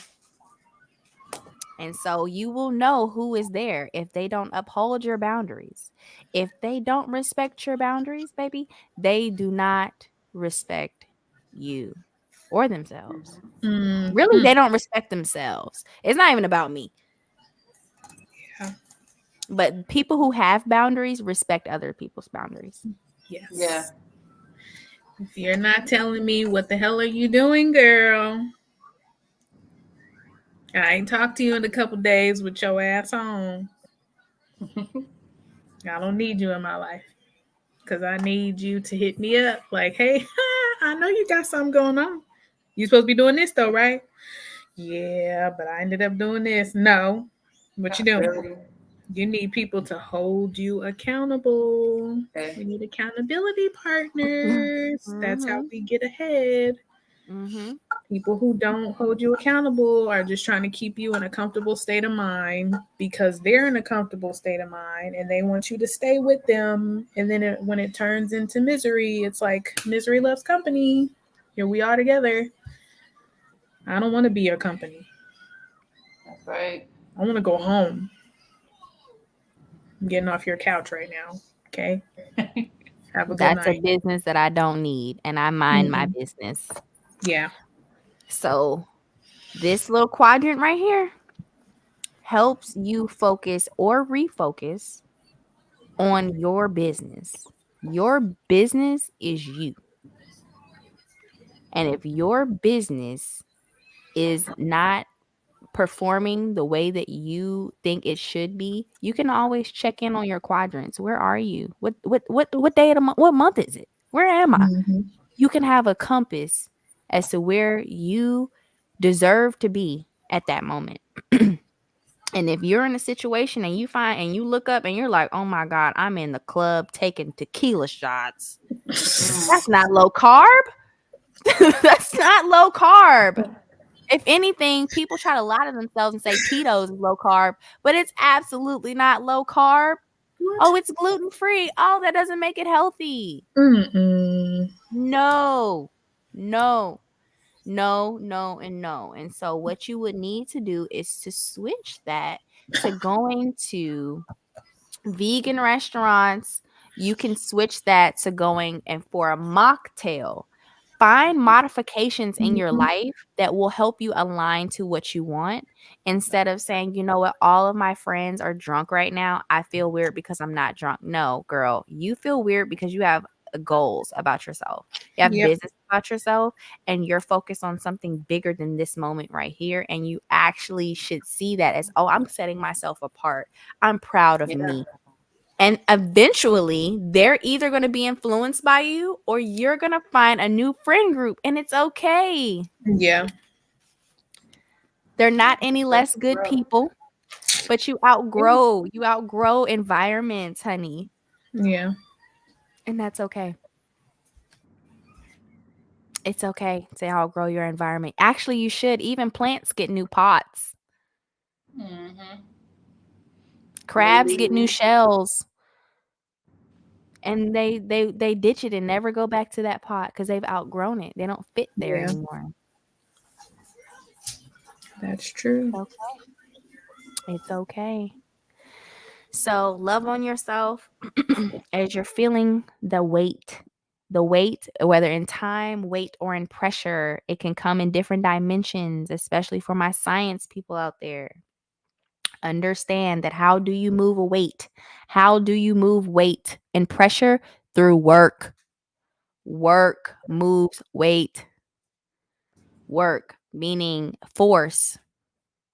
And so you will know who is there if they don't uphold your boundaries. If they don't respect your boundaries, baby, they do not respect you or themselves. Really, they don't respect themselves. It's not even about me. Yeah. But people who have boundaries respect other people's boundaries. Yes. Yeah. If you're not telling me what the hell are you doing, girl, I ain't talked to you in a couple days with your ass on. I don't need you in my life, because I need you to hit me up like, hey, I know you got something going on. You supposed to be doing this though, right? Yeah, but I ended up doing this. No. What you doing? You need people to hold you accountable. Okay. We need accountability partners. That's how we get ahead. People who don't hold you accountable are just trying to keep you in a comfortable state of mind because they're in a comfortable state of mind and they want you to stay with them. And then when it turns into misery, it's like misery loves company. Here we are together. I don't want to be your company. That's right. I want to go home. I'm getting off your couch right now. Okay. Have a good night. That's a business that I don't need, and I mind my business. Yeah. So this little quadrant right here helps you focus or refocus on your business. Your business is you. And if your business is not performing the way that you think it should be, you can always check in on your quadrants. Where are you? What day of the month? What month is it? Where am I? Mm-hmm. You can have a compass as to where you deserve to be at that moment. And if you're in a situation and you look up and you're like, oh my God, I'm in the club taking tequila shots. That's not low carb. That's not low carb. If anything, people try to lie to themselves and say Tito's is low carb, but it's absolutely not low carb. What? Oh, it's gluten free. Oh, that doesn't make it healthy. Mm-mm. No, no, no, no, and no. And so what you would need to do is to switch that to going to vegan restaurants. You can switch that to going and for a mocktail. Find modifications in your Mhm. life that will help you align to what you want instead of saying, you know what, all of my friends are drunk right now. I feel weird because I'm not drunk. No, girl, you feel weird because you have goals about yourself. You have Yep. business about yourself, and you're focused on something bigger than this moment right here. And you actually should see that as, oh, I'm setting myself apart. I'm proud of me. And eventually, they're either going to be influenced by you or you're going to find a new friend group, and it's okay. Yeah. They're not any less good people, but you outgrow environments, honey. Yeah. And that's okay. It's okay to outgrow your environment. Actually, you should. Even plants get new pots. Mm-hmm. Crabs get new shells. And they ditch it and never go back to that pot because they've outgrown it. They don't fit there Yeah. anymore. That's true. It's okay. So love on yourself as you're feeling the weight, whether in time, weight, or in pressure. It can come in different dimensions, especially for my science people out there. Understand that how do you move a weight? How do you move weight and pressure? Through work. Work moves weight. Work, meaning force.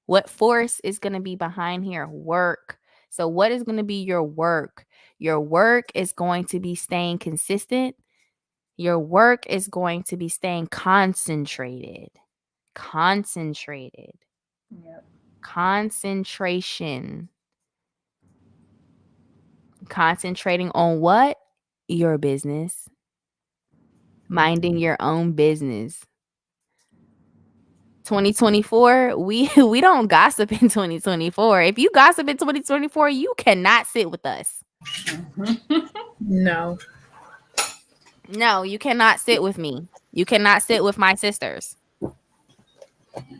What force is going to be behind here? Work. So what is going to be your work? Your work is going to be staying consistent. Your work is going to be staying concentrated. Concentrated. Yep. Concentration. Concentrating on what? Your business. Minding your own business. 2024, we don't gossip in 2024. If you gossip in 2024, you cannot sit with us. No. No, you cannot sit with me. You cannot sit with my sisters.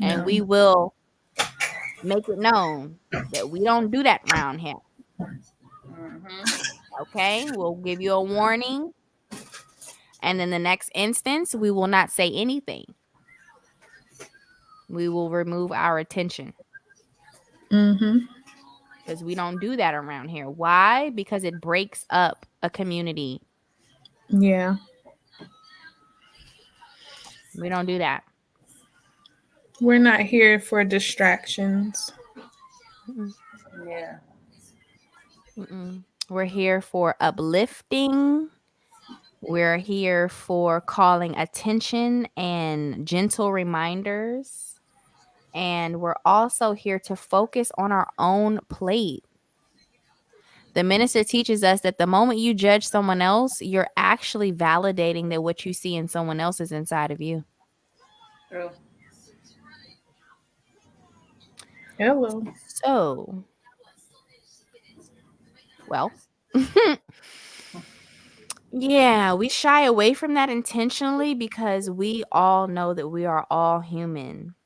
And No. we will make it known that we don't do that around here. Okay? We'll give you a warning. And in the next instance, we will not say anything. We will remove our attention. Mm-hmm. Because we don't do that around here. Why? Because it breaks up a community. Yeah. We don't do that. We're not here for distractions. Yeah. We're here for uplifting. We're here for calling attention and gentle reminders. And we're also here to focus on our own plate. The minister teaches us that the moment you judge someone else, you're actually validating that what you see in someone else is inside of you. True. Hello. So, well, yeah, we shy away from that intentionally because we all know that we are all human.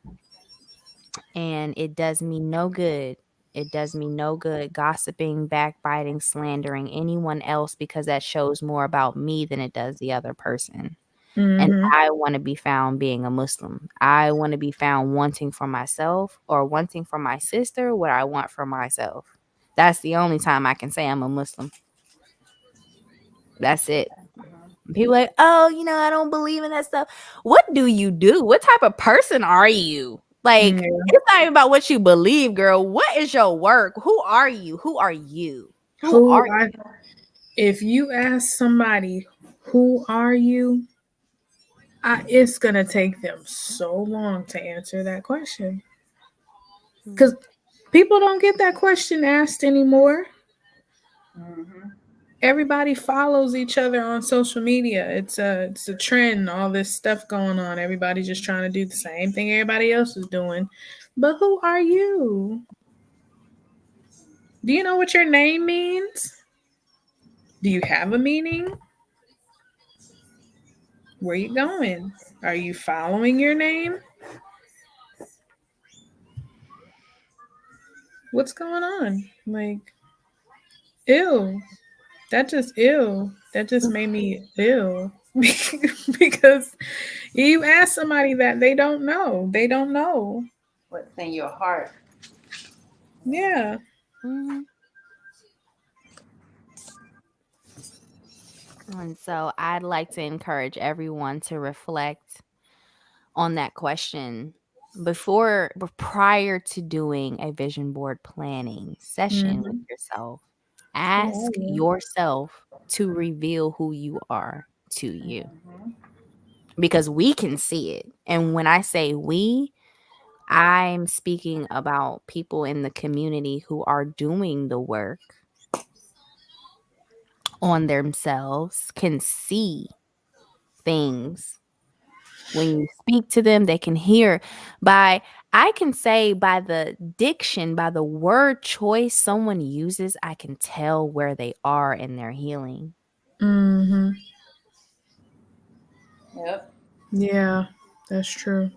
And it does me no good. It does me no good gossiping, backbiting, slandering anyone else because that shows more about me than it does the other person. And Mm-hmm. I want to be found being a Muslim. I want to be found wanting for myself or wanting for my sister what I want for myself. That's the only time I can say I'm a Muslim. That's it. People like, oh, I don't believe in that stuff. What do you do? What type of person are you? Like, it's not even about what you believe, girl. What is your work? Who are you? Who are you? If you ask somebody, who are you? It's going to take them so long to answer that question. Because people don't get that question asked anymore. Everybody follows each other on social media. It's a trend, all this stuff going on. Everybody's just trying to do the same thing everybody else is doing. But who are you? Do you know what your name means? Do you have a meaning? Where you going? Are you following your name? What's going on? Like, ew. That just ill. That just made me ill. Because you ask somebody that they don't know. They don't know. What's in your heart? Yeah. Mm-hmm. And so I'd like to encourage everyone to reflect on that question prior to doing a vision board planning session with yourself. Ask yourself to reveal who you are to you, because we can see it. And when I say we, I'm speaking about people in the community who are doing the work on themselves, can see things. When you speak to them, they can hear. I can say by the diction, by the word choice someone uses, I can tell where they are in their healing. Mm-hmm. Yep. Yeah, that's true.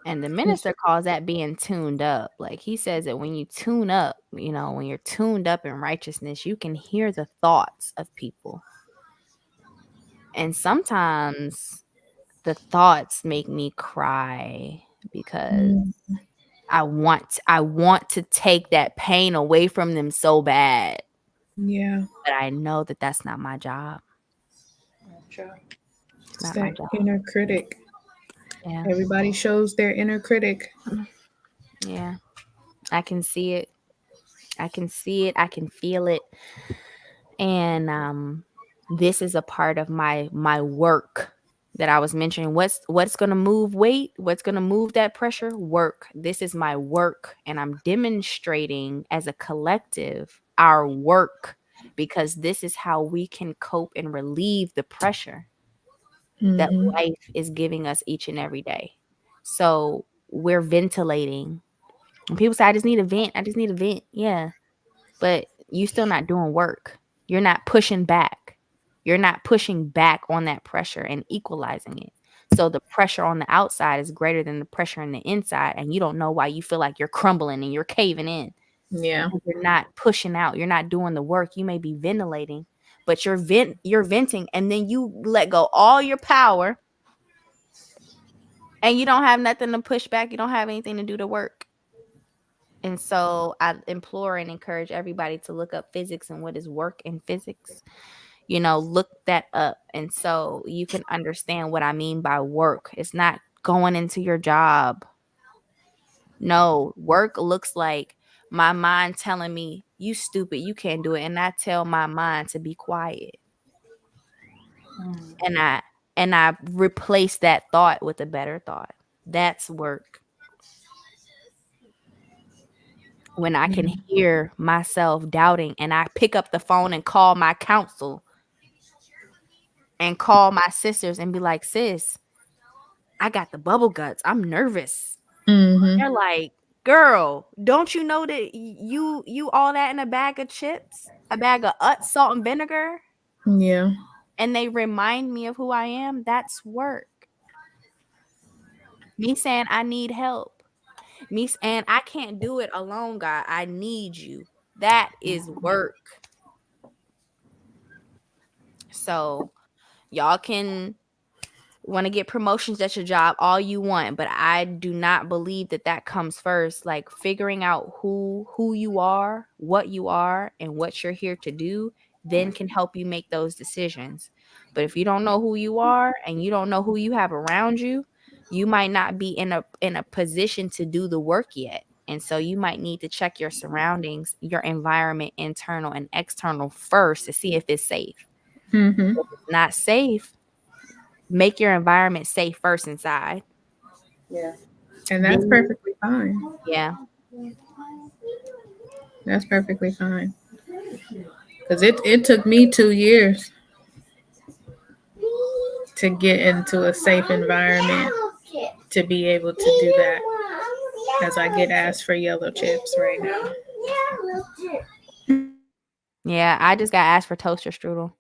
And the minister calls that being tuned up. Like, he says that when you tune up, when you're tuned up in righteousness, you can hear the thoughts of people. And sometimes the thoughts make me cry because I want to take that pain away from them so bad. Yeah. But I know that that's not my job. That's true. It's not my job. Inner critic. Yeah. Everybody shows their inner critic. Yeah. I can see it. I can see it. I can feel it. And this is a part of my work that I was mentioning. What's going to move weight? What's going to move that pressure? Work. This is my work. And I'm demonstrating as a collective our work, because this is how we can cope and relieve the pressure that life is giving us each and every day. So we're ventilating. And people say, I just need a vent. I just need a vent. Yeah. But you still not doing work. You're not pushing back. You're not pushing back on that pressure and equalizing it. So the pressure on the outside is greater than the pressure on the inside. And you don't know why you feel like you're crumbling and you're caving in. Yeah. You're not pushing out. You're not doing the work. You may be ventilating, but you're venting, and then you let go all your power, and you don't have nothing to push back. You don't have anything to do the work. And so I implore and encourage everybody to look up physics and what is work in physics. Look that up. And so you can understand what I mean by work. It's not going into your job. No, work looks like my mind telling me, you stupid, you can't do it. And I tell my mind to be quiet. And I replace that thought with a better thought. That's work. When I can hear myself doubting, and I pick up the phone and call my counsel and call my sisters and be like, sis, I got the bubble guts. I'm nervous. They're like, girl, don't you know that you all that in a bag of chips, a bag of salt and vinegar? Yeah. And they remind me of who I am. That's work. Me saying I need help. Me saying I can't do it alone, God. I need you. That is work. So y'all can want to get promotions at your job all you want, but I do not believe that comes first. Like, figuring out who you are, what you are, and what you're here to do then can help you make those decisions. But if you don't know who you are and you don't know who you have around you, you might not be in a position to do the work yet. And so you might need to check your surroundings, your environment, internal and external first, to see if it's safe. Mm-hmm. If it's not safe, make your environment safe first inside. Yeah. And that's Then- perfectly fine. Yeah. That's perfectly fine. Because it took me 2 years to get into a safe environment to be able to do that, as I get asked for yellow chips right now. Yeah, I just got asked for toaster strudel.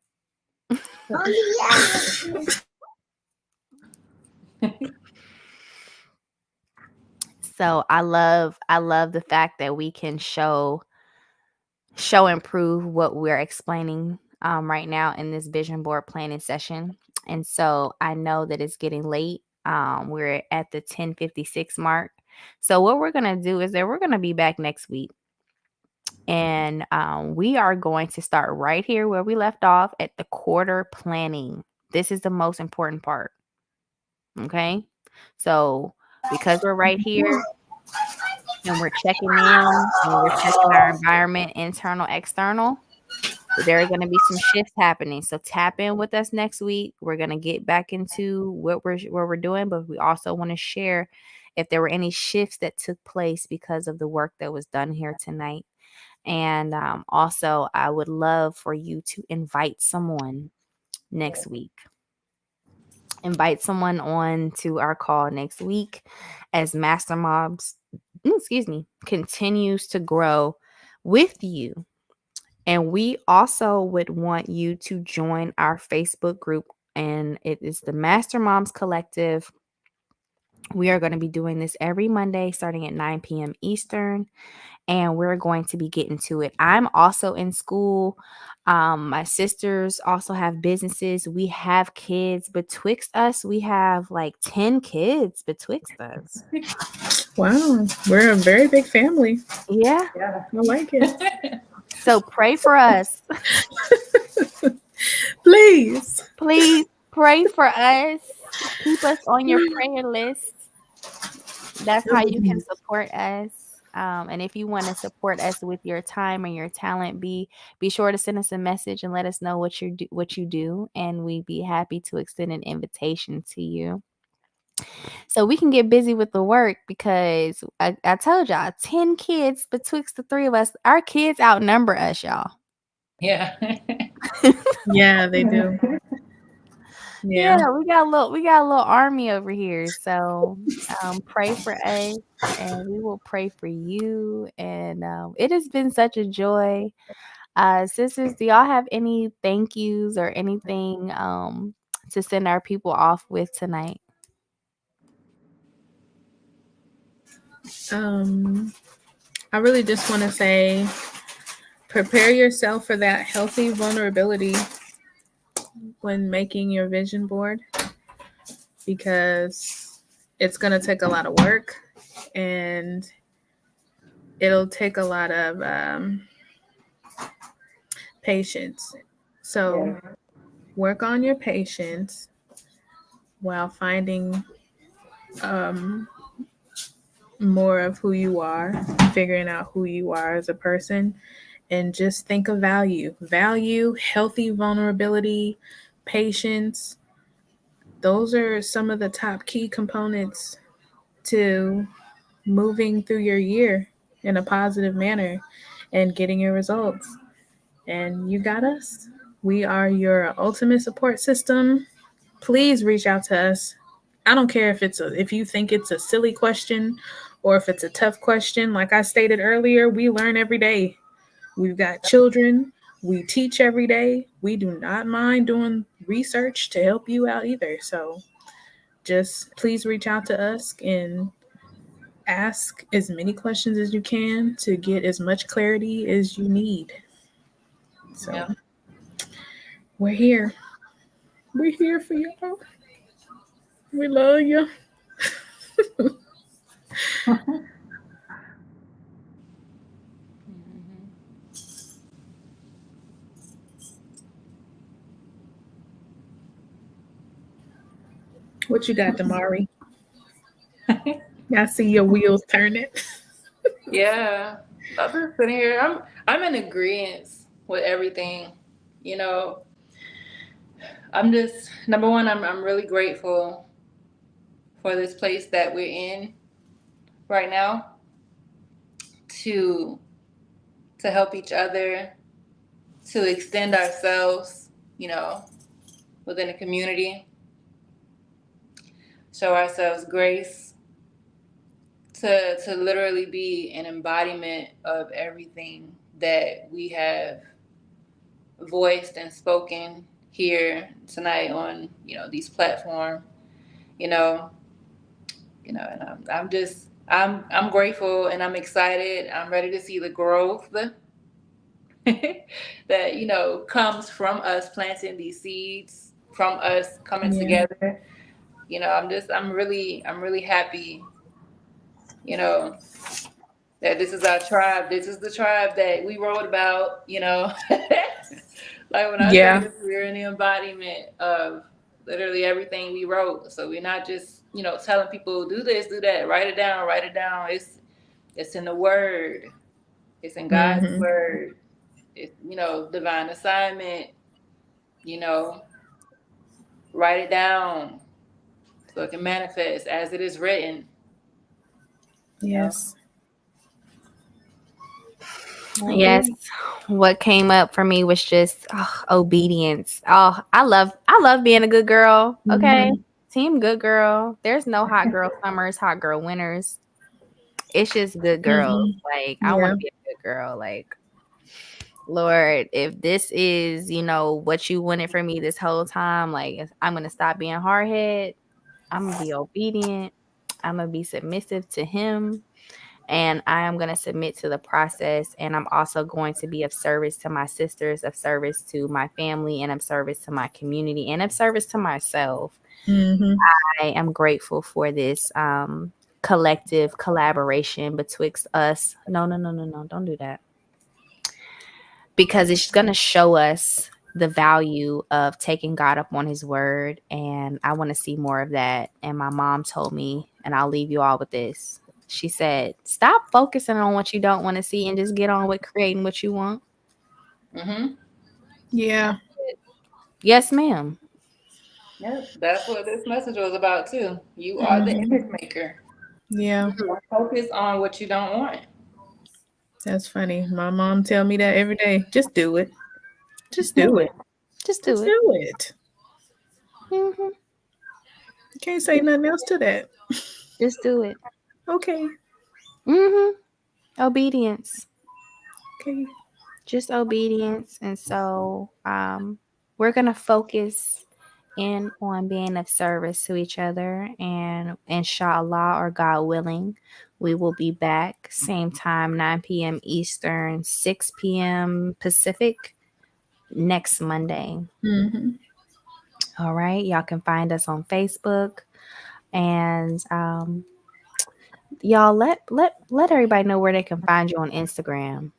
So I love the fact that we can show and prove what we're explaining right now in this vision board planning session. And so I know that it's getting late. We're at the 10:56 mark. So what we're going to do is that we're going to be back next week. And we are going to start right here where we left off at the quarter planning. This is the most important part. Okay. So because we're right here and we're checking in and we're checking our environment, internal, external, there are going to be some shifts happening. So tap in with us next week. We're going to get back into what we're doing, but we also want to share if there were any shifts that took place because of the work that was done here tonight. And also, I would love for you to invite someone next week. Invite someone on to our call next week as Master Mobs, continues to grow with you. And we also would want you to join our Facebook group, and it is the Master Moms Collective. We are going to be doing this every Monday starting at 9 p.m. Eastern, and we're going to be getting to it. I'm also in school. My sisters also have businesses. We have kids betwixt us. We have like 10 kids betwixt us. Wow, we're a very big family. Yeah. Yeah. I like it. So pray for us. Please. Please pray for us. Keep us on your prayer list. That's how you can support us. And if you want to support us with your time or your talent, be sure to send us a message and let us know what you do, and we'd be happy to extend an invitation to you, so we can get busy with the work. Because I told y'all, 10 kids betwixt the three of us. Our kids outnumber us, y'all. Yeah. Yeah, they do. Yeah, we got a little army over here. So pray for us, and we will pray for you. And it has been such a joy. Sisters, do y'all have any thank yous or anything to send our people off with tonight? I really just want to say, prepare yourself for that healthy vulnerability when making your vision board, because it's going to take a lot of work, and it'll take a lot of patience. So work on your patience while finding more of who you are, figuring out who you are as a person, and just think of value, healthy vulnerability, patience. Those are some of the top key components to moving through your year in a positive manner and getting your results. And you got us. We are your ultimate support system. Please reach out to us. I don't care if you think it's a silly question or if it's a tough question. Like I stated earlier, we learn every day. We've got children. We teach every day. We do not mind doing research to help you out either. So just please reach out to us and ask as many questions as you can to get as much clarity as you need. So we're here. We're here for you. We love you. What you got, Damari? I see your wheels turning. Yeah, I'm just sitting here. I'm in agreement with everything. You know, I'm just number one. I'm really grateful for this place that we're in right now to help each other, to extend ourselves. You know, within the community, show ourselves grace, to literally be an embodiment of everything that we have voiced and spoken here tonight on these platforms. You know, and I'm grateful and I'm excited. I'm ready to see the growth that comes from us planting these seeds, from us coming together. I'm really happy. You know that this is our tribe. This is the tribe that we wrote about. Like when I say Yeah. this, we're in the embodiment of literally everything we wrote. So we're not just, telling people do this, do that, write it down, write it down. It's in the word. It's in God's Mm-hmm. word. It's, divine assignment, you know, write it down so it can manifest as it is written. Yes. Yes. What came up for me was just obedience. Oh, I love being a good girl. Okay. Mhm. Team good girl. There's no hot girl summers, hot girl winters. It's just good girls. Mhm. Like, I want to be a good girl. Like, Lord, if this is, what you wanted for me this whole time, like, I'm going to stop being hard head. I'm going to be obedient. I'm going to be submissive to him. And I am going to submit to the process. And I'm also going to be of service to my sisters, of service to my family, and of service to my community, and of service to myself. Mhm. I am grateful for this collective collaboration betwixt us. No, don't do that. Because it's going to show us the value of taking God up on his word. And I want to see more of that. And my mom told me, and I'll leave you all with this. She said, stop focusing on what you don't want to see and just get on with creating what you want. Mm-hmm. Yeah. Yes, ma'am. Yep, that's what this message was about too. You are the image maker. Yeah. Focus on what you don't want. That's funny. My mom tell me that every day. Just do it. Just do it. Just do Just it. do it. Mm-hmm. Can't say nothing else to that. Just do it. Okay. Mm-hmm. Obedience. Okay. Just obedience. And so we're going to focus in on being of service to each other. And inshallah, or God willing, we will be back same time, 9 p.m. Eastern, 6 p.m. Pacific next Monday. Mm-hmm. All right. Y'all can find us on Facebook. And y'all let everybody know where they can find you on Instagram.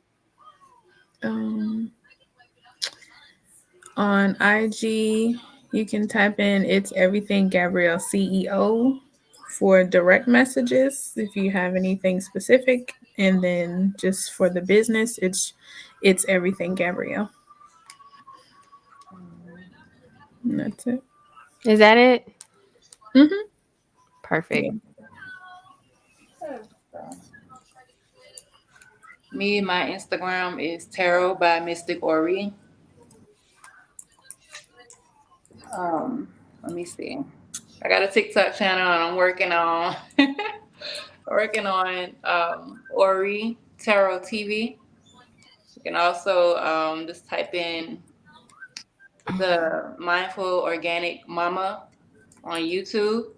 On IG, you can type in "It's Everything Gabrielle CEO" for direct messages if you have anything specific, and then just for the business, it's Everything Gabrielle. And that's it. Is that it? Mm-hmm. Perfect. Me, my Instagram is Tarot by Mystic Ori. Let me see. I got a TikTok channel and I'm working on Ori Tarot TV. You can also just type in the Mindful Organic Mama on YouTube.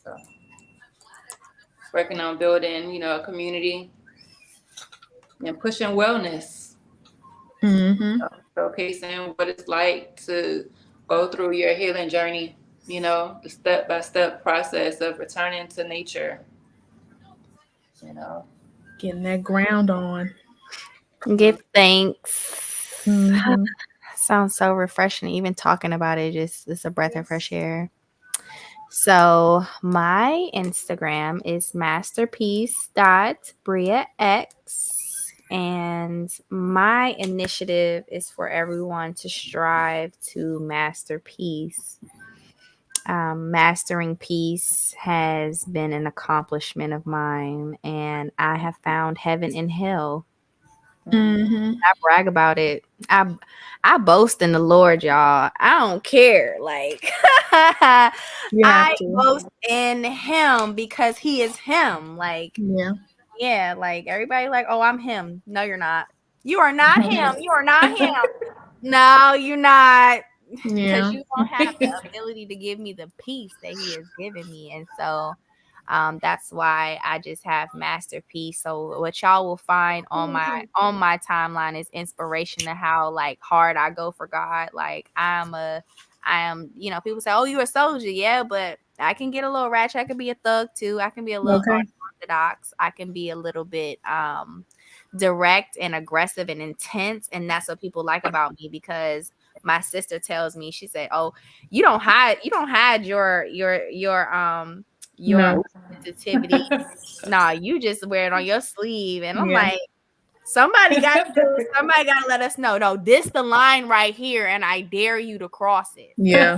So, working on building, a community and pushing wellness. Mm-hmm. Showcasing what it's like to go through your healing journey, the step-by-step process of returning to nature, you know. Getting that ground on. Give thanks. Mm-hmm. Sounds so refreshing. Even talking about it, it's a breath of fresh air. So my Instagram is masterpiece.briax. And my initiative is for everyone to strive to master peace. Mastering peace has been an accomplishment of mine, and I have found heaven in hell. Mm-hmm. I brag about it. I boast in the Lord, y'all. I don't care. Like You have I to. boast in Him because He is Him. Like Yeah. yeah, like everybody like, oh, I'm Him. No, you're not. You are not Him. You are not Him. No, you're not. Yeah. Because you don't have the ability to give me the peace that He has given me. And so that's why I just have masterpiece. So what y'all will find on my timeline is inspiration to how like hard I go for God. Like I am, you know, people say, oh, you're a soldier. Yeah, but I can get a little ratchet. I can be a thug too. I can be a little unorthodox. I can be a little bit direct and aggressive and intense. And that's what people like about me, because my sister tells me, she said, oh, you don't hide your No. sensitivity. Nah, you just wear it on your sleeve. And I'm Yeah. like, somebody got to let us know. No, this the line right here, and I dare you to cross it. Yeah.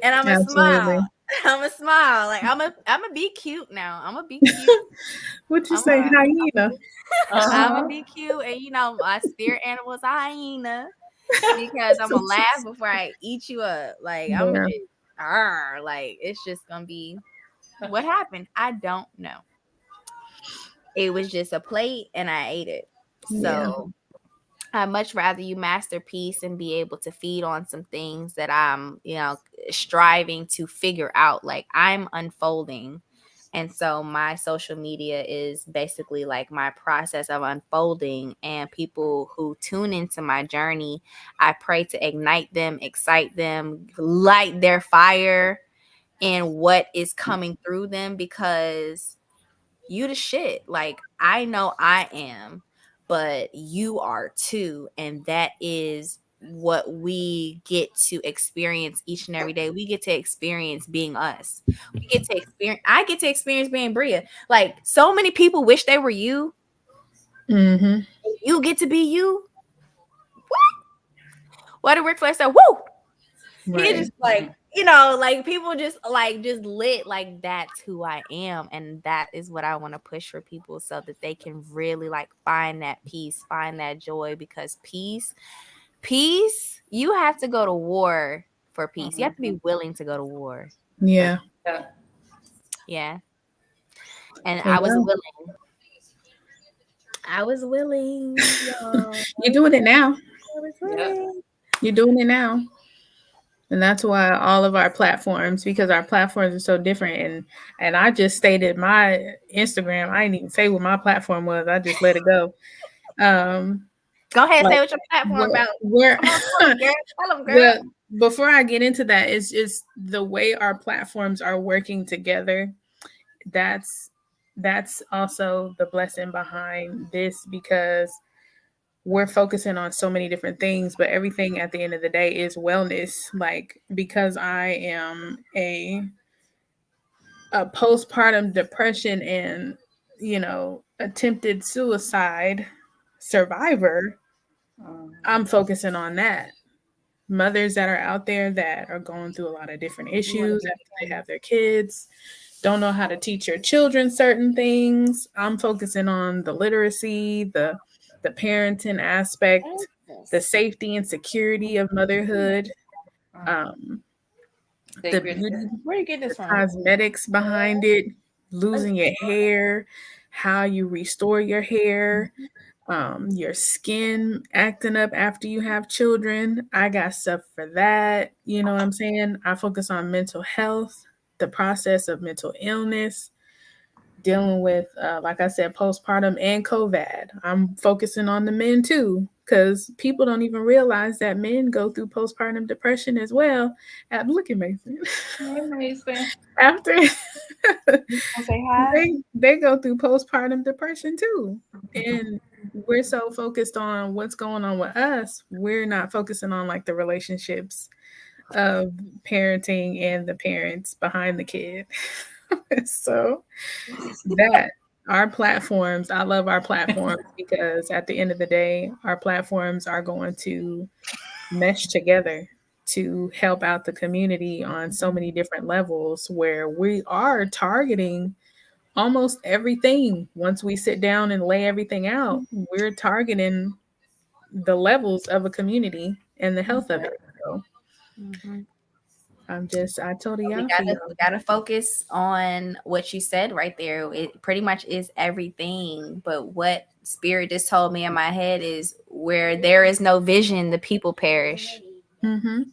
And I'm gonna smile. I'm gonna smile. Like I'm gonna be cute now. I'm gonna be cute. What you say, hyena? I'm gonna be cute, and you know my spirit animal is a hyena, because I'm gonna laugh before I eat you up. Like I'm gonna just, like it's just gonna be what happened. I don't know. It was just a plate, and I ate it. So I'd much rather you masterpiece and be able to feed on some things that I'm, you know, striving to figure out. Like I'm unfolding. And so my social media is basically like my process of unfolding, and people who tune into my journey, I pray to ignite them, excite them, light their fire in what is coming through them, because you the shit. Like I know I am, but you are too. And that is what we get to experience each and every day. We get to experience being us. We get to experience, I get to experience being Bria. Like so many people wish they were you. Mm-hmm. You get to be you. What did Ric Flair say? Woo! He just like, you know, like people just lit, like that's who I am. And that is what I want to push for people, so that they can really like find that peace, find that joy, because peace, you have to go to war for peace. You have to be willing to go to war. Yeah. Yeah. And I was willing. I was willing. You're doing it now. I was willing. You're doing it now. And that's why all of our platforms, because our platforms are so different. And I just stated my Instagram. I didn't even say what my platform was. I just let it go. Go ahead, say what your platform about. Tell them, girl. Well, before I get into that, it's just the way our platforms are working together. That's also the blessing behind this, because we're focusing on so many different things, but everything at the end of the day is wellness. Like, because I am a postpartum depression and, you know, attempted suicide survivor, I'm focusing on that. Mothers that are out there that are going through a lot of different issues after they have their kids, don't know how to teach your children certain things. I'm focusing on the literacy, the parenting aspect, the safety and security of motherhood, the beauty, where you get this from? cosmetics behind it, losing your hair, how you restore your hair, your skin acting up after you have children. I got stuff for that. You know what I'm saying? I focus on mental health, the process of mental illness, dealing with, like I said, postpartum and COVID. I'm focusing on the men too, because people don't even realize that men go through postpartum depression as well. Look at Mason. After Say hi. they go through postpartum depression too. And we're so focused on what's going on with us, we're not focusing on like the relationships of parenting and the parents behind the kid. So that our platforms, I love our platforms because at the end of the day, our platforms are going to mesh together to help out the community on so many different levels where we are targeting almost everything. Once we sit down and lay everything out, we're targeting the levels of a community and the health of it. So I told you We gotta focus on what you said right there. It pretty much is everything. But what Spirit just told me in my head is where there is no vision, the people perish. Mm-hmm.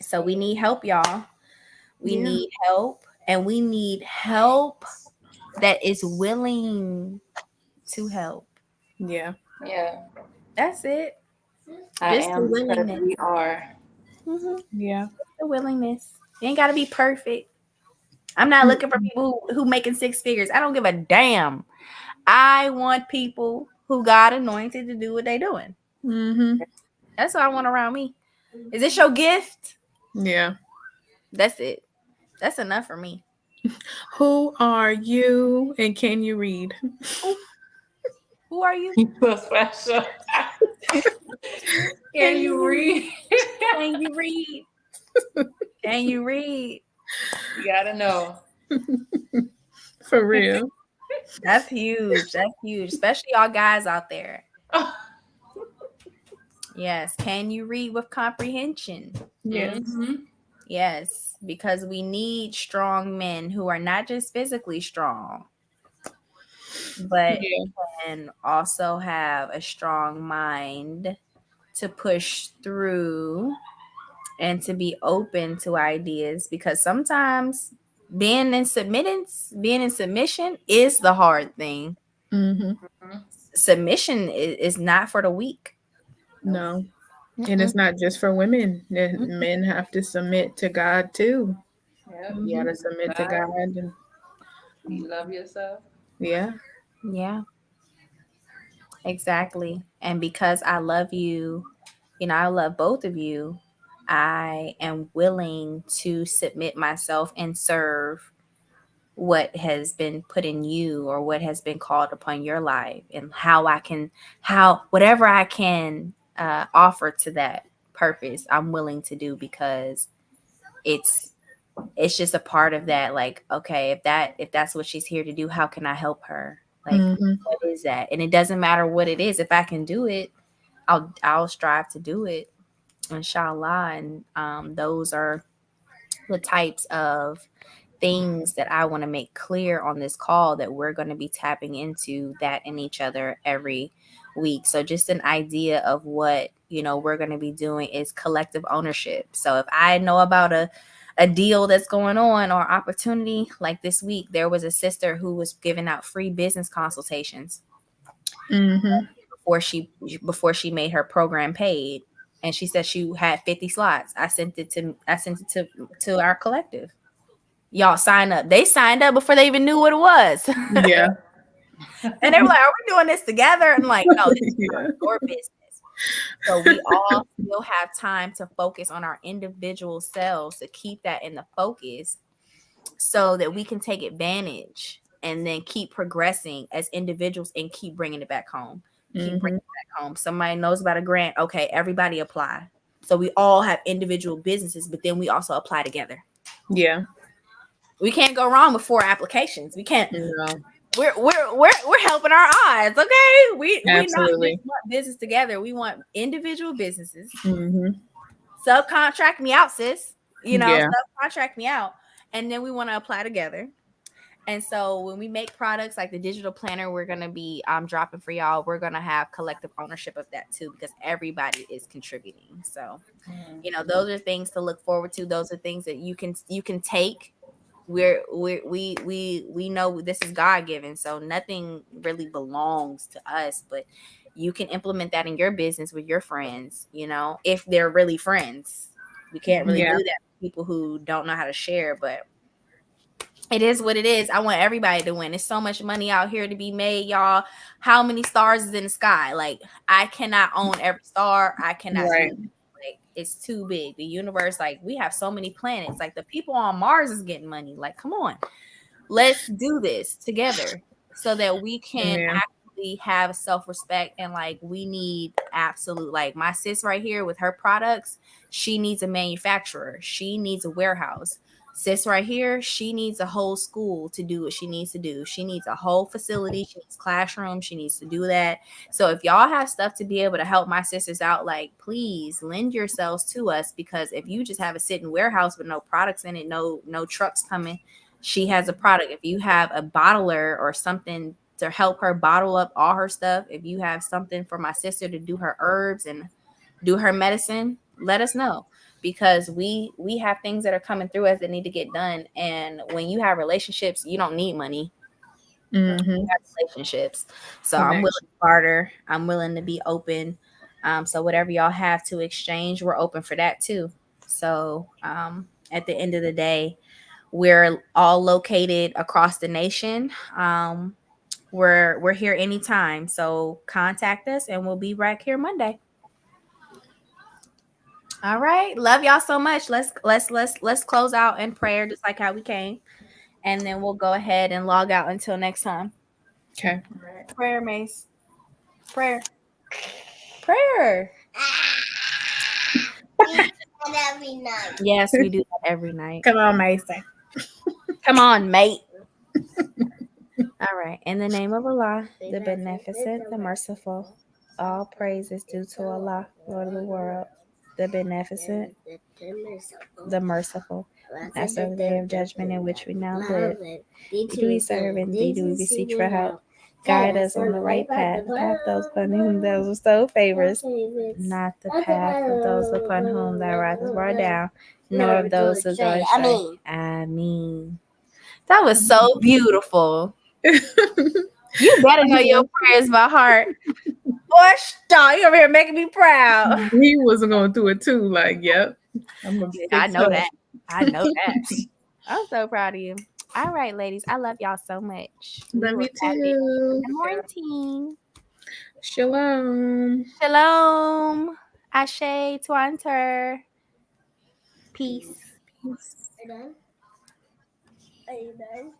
So we need help, y'all. We need help, and we need help that is willing to help. Yeah. Yeah. That's it. I Just the am because willingness. we are. Yeah. The willingness. You ain't gotta be perfect. I'm not looking for people who making six figures. I don't give a damn. I want people who God anointed to do what they doing. Mm-hmm. That's what I want around me. Is this your gift? Yeah. That's it. That's enough for me. Who are you and can you read? Who are you? So special. Can you read? Can you read? Can you read? You gotta know. For real. That's huge. That's huge. Especially y'all guys out there. Yes. Can you read with comprehension? Yes. Mhm. Yes. Because we need strong men who are not just physically strong, but can also have a strong mind to push through and to be open to ideas, because sometimes being in submission is the hard thing. Mm-hmm. Submission is not for the weak. No. And it's not just for women. Men have to submit to God too. Yep. You gotta submit to God. And You love yourself. yeah. Yeah, exactly. And because I love you, I love both of you, I am willing to submit myself and serve what has been put in you or what has been called upon your life, and whatever I can offer to that purpose, I'm willing to do, because it's just a part of that. Like, okay, if that's what she's here to do, how can I help her? Like, what is that? And it doesn't matter what it is. If I can do it, I'll strive to do it, inshallah. And those are the types of things that I want to make clear on this call, that we're going to be tapping into that in each other every week. So just an idea of what, we're going to be doing is collective ownership. So if I know about a deal that's going on or opportunity, like this week, there was a sister who was giving out free business consultations before she made her program paid. And she said she had 50 slots. I sent it to our collective. Y'all sign up. They signed up before they even knew what it was. Yeah. And they were like, are we doing this together? And like, no, this is your business. So we all still have time to focus on our individual selves, to keep that in the focus, so that we can take advantage and then keep progressing as individuals and keep bringing it back home. Keep bringing it back home. Somebody knows about a grant. Okay, everybody apply. So we all have individual businesses, but then we also apply together. Yeah. We can't go wrong with 4 applications. We can't. No. We're helping our odds. Okay, we not just Absolutely. want business together. We want individual businesses. Mm-hmm. Subcontract me out, sis. Yeah. Subcontract me out, and then we want to apply together. And so when we make products like the digital planner we're going to be dropping for y'all, we're going to have collective ownership of that too, because everybody is contributing. So, those are things to look forward to. Those are things that you can take. We know this is God given, so nothing really belongs to us, but you can implement that in your business with your friends, if they're really friends. We can't really do that with people who don't know how to share, but It is what it is. I want everybody to win. There's so much money out here to be made, y'all. How many stars is in the sky? Like, I cannot own every star. I cannot do like, it's too big. The universe, like, we have so many planets. Like, the people on Mars is getting money. Like, come on. Let's do this together so that we can actually have self-respect. And like, we need absolute, like my sis right here with her products, she needs a manufacturer. She needs a warehouse. Sis right here, she needs a whole school to do what she needs to do. She needs a whole facility. She needs classroom. She needs to do that. So if y'all have stuff to be able to help my sisters out, like, please lend yourselves to us, because if you just have a sitting warehouse with no products in it, no trucks coming, she has a product. If you have a bottler or something to help her bottle up all her stuff, if you have something for my sister to do her herbs and do her medicine, let us know, because we have things that are coming through us that need to get done. And when you have relationships, you don't need money. You have relationships. So I'm willing to barter. I'm willing to be open. So whatever y'all have to exchange, we're open for that too. So at the end of the day, we're all located across the nation. We're here anytime. So contact us and we'll be back here Monday. All right. Love y'all so much. Let's close out in prayer, just like how we came. And then we'll go ahead and log out until next time. Okay. All right. Prayer, Mace. Prayer. Prayer. Every night. Yes, we do that every night. Come on, Mason. Come on, mate. All right. In the name of Allah, the beneficent, the merciful, all praise is due to Allah, Lord of the world, the beneficent, the merciful, master of the day of judgment in which we now live. Thee do we serve, and thee do we beseech for help. Guide us on the right path, the path those upon whom thou bestowed favors, not the path of those upon whom thou wrathest brought down, nor of those who go astray. Ameen. That was so beautiful. You better know your prayers by heart. Boy, stop. You over here making me proud. He was going through it too. Like, yep. I know that. I know that. I'm so proud of you. All right, ladies. I love y'all so much. Love you too. Good morning. Shalom. Shalom. Ashe Twanter. Peace. Are you done? Are you done?